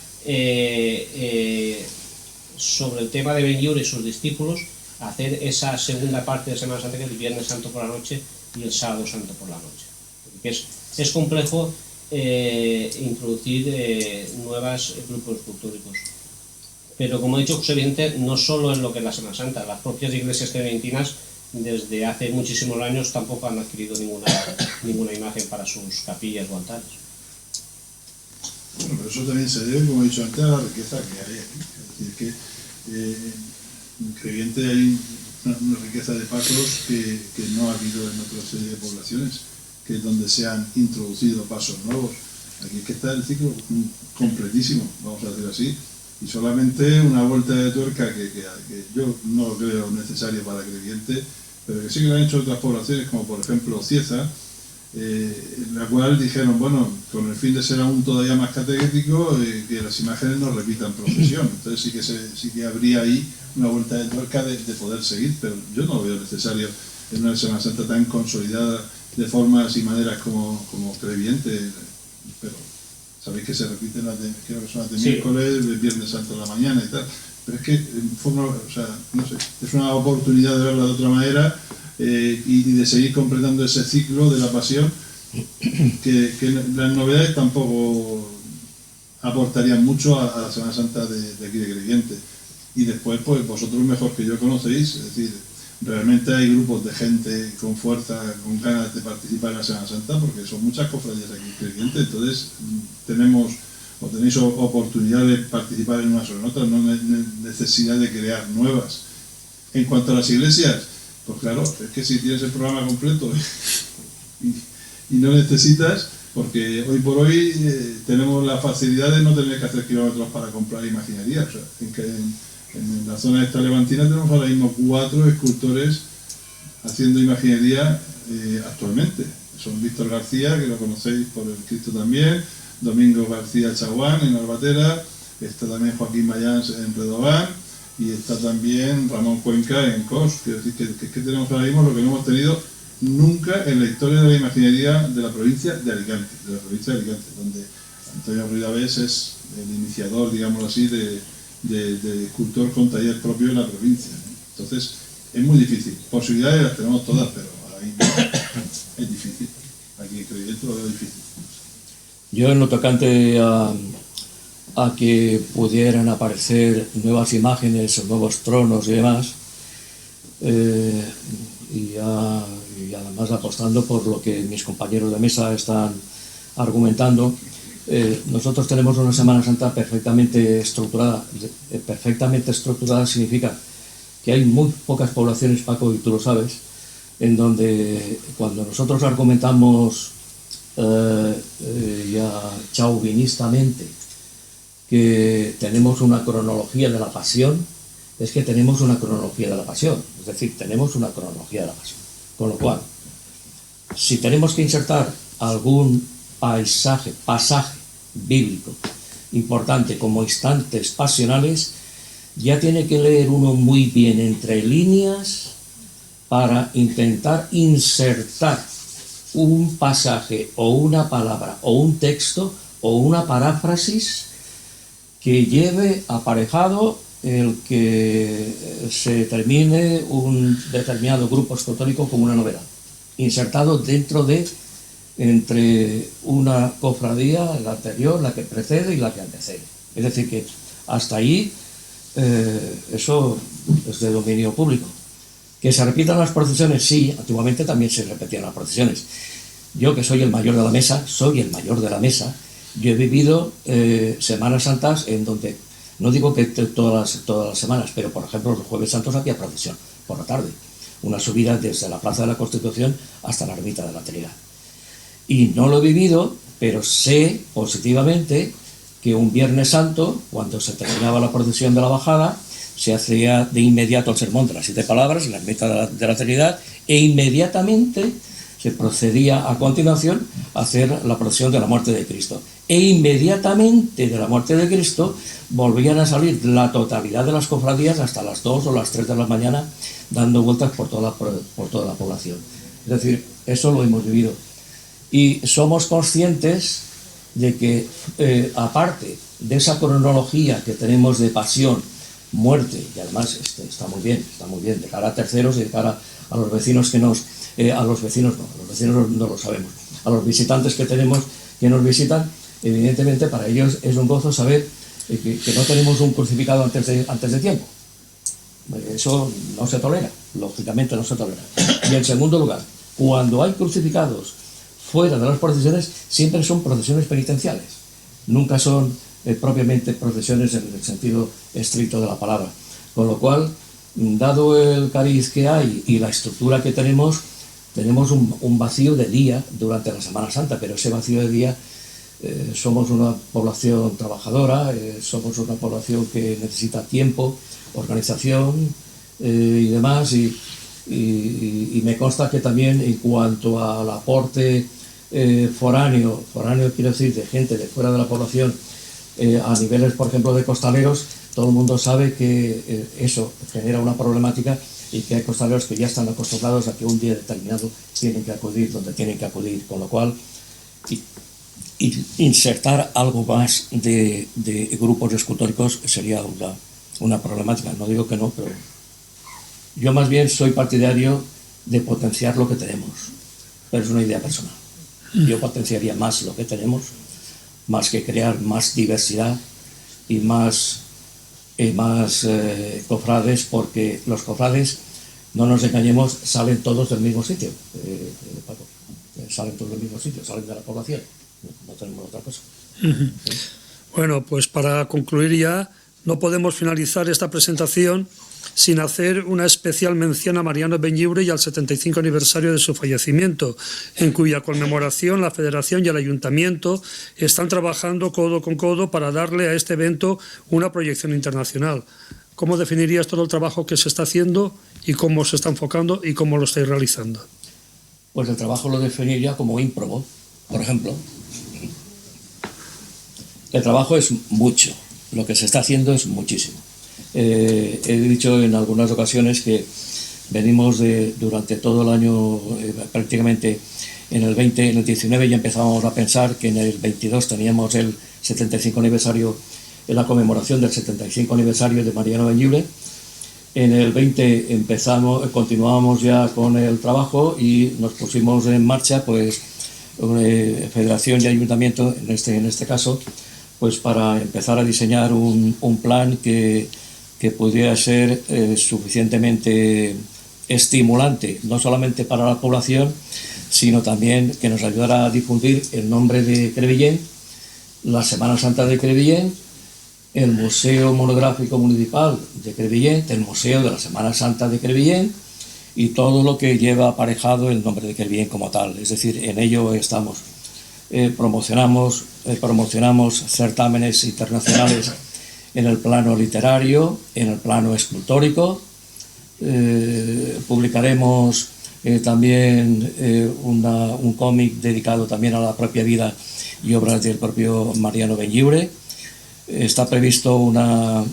sobre el tema de Benlliure y sus discípulos, hacer esa segunda parte de Semana Santa, que es el Viernes Santo por la noche y el Sábado Santo por la noche. Porque es complejo introducir nuevos grupos escultóricos. Pero como ha dicho José Vicente, no solo en lo que es la Semana Santa, las propias iglesias crevillentinas desde hace muchísimos años tampoco han adquirido ninguna imagen para sus capillas o altares. Bueno, pero eso también se debe, como he dicho antes, a la riqueza que hay aquí. Es decir, que En Crevillente hay una riqueza de pasos que no ha habido en otra serie de poblaciones, que es donde se han introducido pasos nuevos. Aquí es que está el ciclo completísimo, vamos a decir así, y solamente una vuelta de tuerca que yo no lo creo necesario para Crevillente, pero que sí que lo han hecho otras poblaciones, como por ejemplo Cieza, en la cual dijeron, bueno, con el fin de ser aún todavía más catequético, que las imágenes no repitan procesión. Entonces sí que habría ahí una vuelta de tuerca de poder seguir, pero yo no lo veo necesario en una Semana Santa tan consolidada de formas y maneras como Crevillente. Pero sabéis que se repiten creo que son las de miércoles, el Viernes Santo en la mañana y tal. Pero es que no sé, es una oportunidad de verla de otra manera. Y de seguir completando ese ciclo de la pasión, que las novedades tampoco aportarían mucho a la Semana Santa de aquí de Crevillente. Y después, pues vosotros mejor que yo conocéis, es decir, realmente hay grupos de gente con fuerza, con ganas de participar en la Semana Santa, porque son muchas cofradías aquí en Crevillente, entonces tenéis oportunidad de participar en unas o en otras, no necesidad de crear nuevas. En cuanto a las iglesias, pues claro, es que si tienes el programa completo y no necesitas, porque hoy por hoy tenemos la facilidad de no tener que hacer kilómetros para comprar imaginería. O sea, en la zona de esta levantina tenemos ahora mismo 4 escultores haciendo imaginería actualmente. Son Víctor García, que lo conocéis por el Cristo también, Domingo García Chaguán en Albatera, está también Joaquín Mayans en Redobán, y está también Ramón Cuenca en Cos. Quiero decir que tenemos ahora mismo lo que no hemos tenido nunca en la historia de la imaginería de la provincia de Alicante, donde Antonio Ruidavés es el iniciador, digamos así, de escultor con taller propio en la provincia. Entonces, es muy difícil. Posibilidades las tenemos todas, pero ahí es difícil. Aquí en Crevillente lo veo difícil. Yo, en lo tocante a que pudieran aparecer nuevas imágenes, nuevos tronos y demás, y además apostando por lo que mis compañeros de mesa están argumentando, nosotros tenemos una Semana Santa perfectamente estructurada. Perfectamente estructurada significa que hay muy pocas poblaciones, Paco, y tú lo sabes, en donde cuando nosotros argumentamos ya chauvinistamente que tenemos una cronología de la pasión, es que tenemos una cronología de la pasión, es decir, tenemos una cronología de la pasión. Con lo cual, si tenemos que insertar algún pasaje bíblico importante como instantes pasionales, ya tiene que leer uno muy bien entre líneas para intentar insertar un pasaje o una palabra o un texto o una paráfrasis que lleve aparejado el que se termine un determinado grupo escultórico como una novela, insertado entre una cofradía, la anterior, la que precede y la que antecede. Es decir, que hasta ahí eso es de dominio público. ¿Que se repitan las procesiones? Sí, antiguamente también se repetían las procesiones. Yo, que soy el mayor de la mesa, yo he vivido Semanas Santas en donde, no digo que todas las semanas, pero por ejemplo los Jueves Santos había procesión por la tarde, una subida desde la Plaza de la Constitución hasta la Ermita de la Trinidad. Y no lo he vivido, pero sé positivamente que un Viernes Santo, cuando se terminaba la procesión de la bajada, se hacía de inmediato el sermón de las 7 palabras en la Ermita de la Trinidad, e inmediatamente se procedía a continuación a hacer la procesión de la muerte de Cristo. E inmediatamente de la muerte de Cristo volvían a salir la totalidad de las cofradías hasta las 2 o las 3 de la mañana, dando vueltas por toda la población. Es decir, eso lo hemos vivido. Y somos conscientes de que, aparte de esa cronología que tenemos de pasión, muerte, y además está muy bien, de cara a terceros y de cara a los vecinos que nos... a los vecinos no lo sabemos. A los visitantes que tenemos, que nos visitan, evidentemente para ellos es un gozo saber que no tenemos un crucificado antes de tiempo. Eso no se tolera, lógicamente no se tolera. Y en segundo lugar, cuando hay crucificados fuera de las procesiones, siempre son procesiones penitenciales. Nunca son propiamente procesiones en el sentido estricto de la palabra. Con lo cual, dado el cariz que hay y la estructura que tenemos un vacío de día durante la Semana Santa, pero ese vacío de día, somos una población trabajadora, somos una población que necesita tiempo, organización y demás, y me consta que también en cuanto al aporte foráneo quiero decir de gente de fuera de la población, a niveles, por ejemplo, de costaleros, todo el mundo sabe que eso genera una problemática y que hay costaleros que ya están acostumbrados a que un día determinado tienen que acudir donde tienen que acudir, con lo cual insertar algo más de grupos escultóricos sería una problemática. No digo que no, pero yo más bien soy partidario de potenciar lo que tenemos, pero es una idea personal. Yo potenciaría más lo que tenemos, más que crear más diversidad y más cofrades, porque los cofrades, no nos engañemos, salen todos del mismo sitio, Paco. Salen todos del mismo sitio, salen de la población, no tenemos otra cosa. Bueno, pues para concluir ya, no podemos finalizar esta presentación sin hacer una especial mención a Mariano Benlliure y al 75 aniversario de su fallecimiento, en cuya conmemoración la Federación y el Ayuntamiento están trabajando codo con codo para darle a este evento una proyección internacional. ¿Cómo definirías todo el trabajo que se está haciendo y cómo se está enfocando y cómo lo estáis realizando? Pues el trabajo lo definiría como ímprobo, por ejemplo. El trabajo es mucho, lo que se está haciendo es muchísimo. He dicho en algunas ocasiones que venimos durante todo el año, prácticamente en el 20, en el 19 ya empezábamos a pensar que en el 22 teníamos el 75 aniversario, la conmemoración del 75 aniversario de Mariano Benlliure. En el 20 continuábamos ya con el trabajo y nos pusimos en marcha, pues, Federación y Ayuntamiento, en este caso, pues para empezar a diseñar un plan que pudiera ser suficientemente estimulante, no solamente para la población, sino también que nos ayudara a difundir el nombre de Crevillent, la Semana Santa de Crevillent, el Museo Monográfico Municipal de Crevillent, el Museo de la Semana Santa de Crevillent y todo lo que lleva aparejado el nombre de Crevillent como tal. Es decir, en ello estamos. Promocionamos certámenes internacionales en el plano literario, en el plano escultórico. Publicaremos también un cómic dedicado también a la propia vida y obras del propio Mariano Benlliure. Está previsto una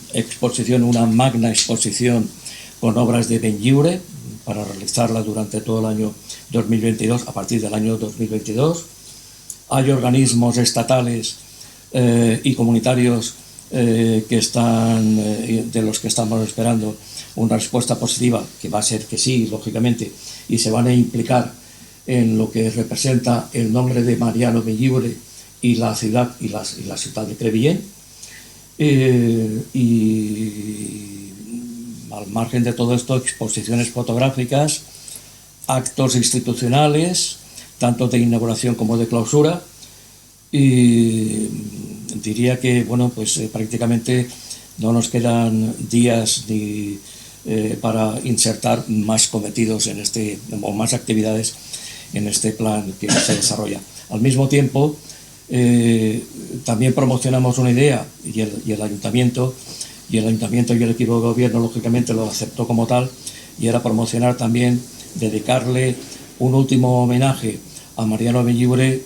magna exposición con obras de Benlliure para realizarla durante todo el año 2022, a partir del año 2022. Hay organismos estatales y comunitarios de los que estamos esperando una respuesta positiva, que va a ser que sí, lógicamente, y se van a implicar en lo que representa el nombre de Mariano Benlliure y la ciudad y la ciudad de Crevillent. Y al margen de todo esto, exposiciones fotográficas, actos institucionales, tanto de inauguración como de clausura, y diría que bueno, pues prácticamente no nos quedan días para insertar más cometidos o más actividades en este plan que se desarrolla. Al mismo tiempo, también promocionamos una idea y el Ayuntamiento y el equipo de gobierno lógicamente lo aceptó como tal, y era promocionar también, dedicarle un último homenaje a Mariano Benlliure,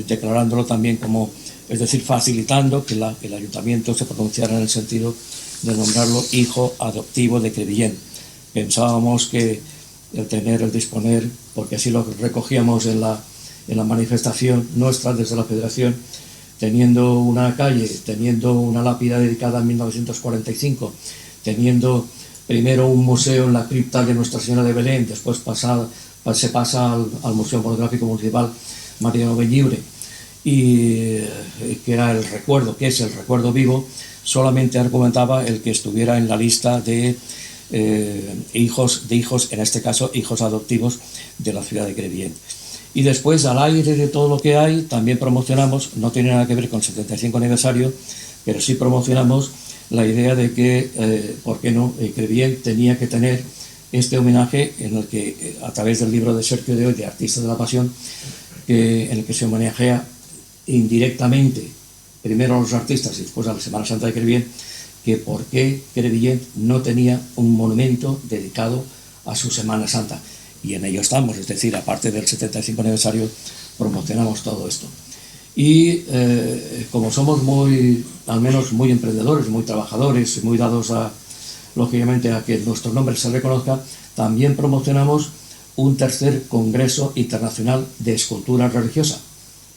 declarándolo también como, es decir, facilitando que el Ayuntamiento se pronunciara en el sentido de nombrarlo hijo adoptivo de Crevillent. Pensábamos que el disponer, porque así lo recogíamos en la manifestación nuestra desde la Federación, teniendo una calle, teniendo una lápida dedicada en 1945, teniendo primero un museo en la cripta de Nuestra Señora de Belén, después se pasa al Museo Monográfico Municipal Mariano Benlliure, y que es el recuerdo vivo, solamente argumentaba el que estuviera en la lista de hijos, en este caso hijos adoptivos de la ciudad de Crevillent. Y después, al aire de todo lo que hay, también promocionamos, no tiene nada que ver con el 75 aniversario, pero sí promocionamos la idea de que, ¿por qué no?, Crevillent tenía que tener este homenaje en el que, a través del libro de Sergio de hoy, de Artistas de la Pasión, en el que se homenajea indirectamente, primero a los artistas y después a la Semana Santa de Crevillent, que por qué Crevillent no tenía un monumento dedicado a su Semana Santa. Y en ello estamos, es decir, aparte del 75 aniversario, promocionamos todo esto. Y como somos al menos muy emprendedores, muy trabajadores, muy dados lógicamente a que nuestro nombre se reconozca, también promocionamos un tercer Congreso Internacional de Escultura Religiosa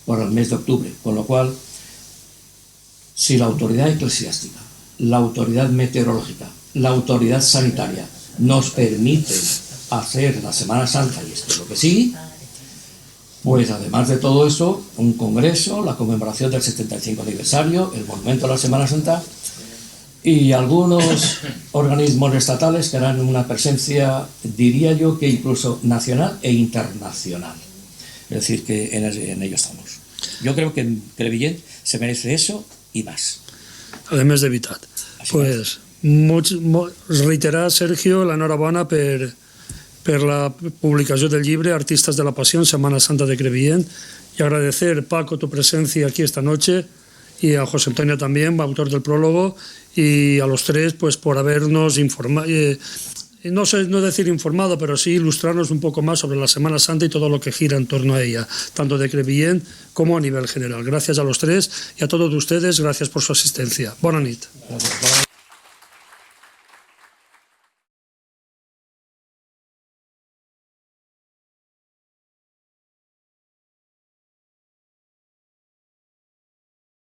por el mes de octubre, con lo cual, si la autoridad eclesiástica, la autoridad meteorológica, la autoridad sanitaria nos permite hacer la Semana Santa, y espero que sí, pues además de todo eso, un congreso, la conmemoración del 75 aniversario, el monumento a la Semana Santa y algunos organismos estatales que harán una presencia, diría yo, que incluso nacional e internacional. Es decir, que en ello estamos. Jo crec que Crevillent se merece eso i más. Además de veritat. Pues reiterar, Sergio, l'enhorabona per la publicación del libro Artistas de la Pasión, Semana Santa de Crevillent, y agradecer, Paco, tu presencia aquí esta noche, y a José Antonio también, autor del prólogo, y a los tres pues por habernos informado, no decir informado, pero sí ilustrarnos un poco más sobre la Semana Santa y todo lo que gira en torno a ella, tanto de Crevillent como a nivel general. Gracias a los tres y a todos ustedes, gracias por su asistencia. Bona nit. Gracias.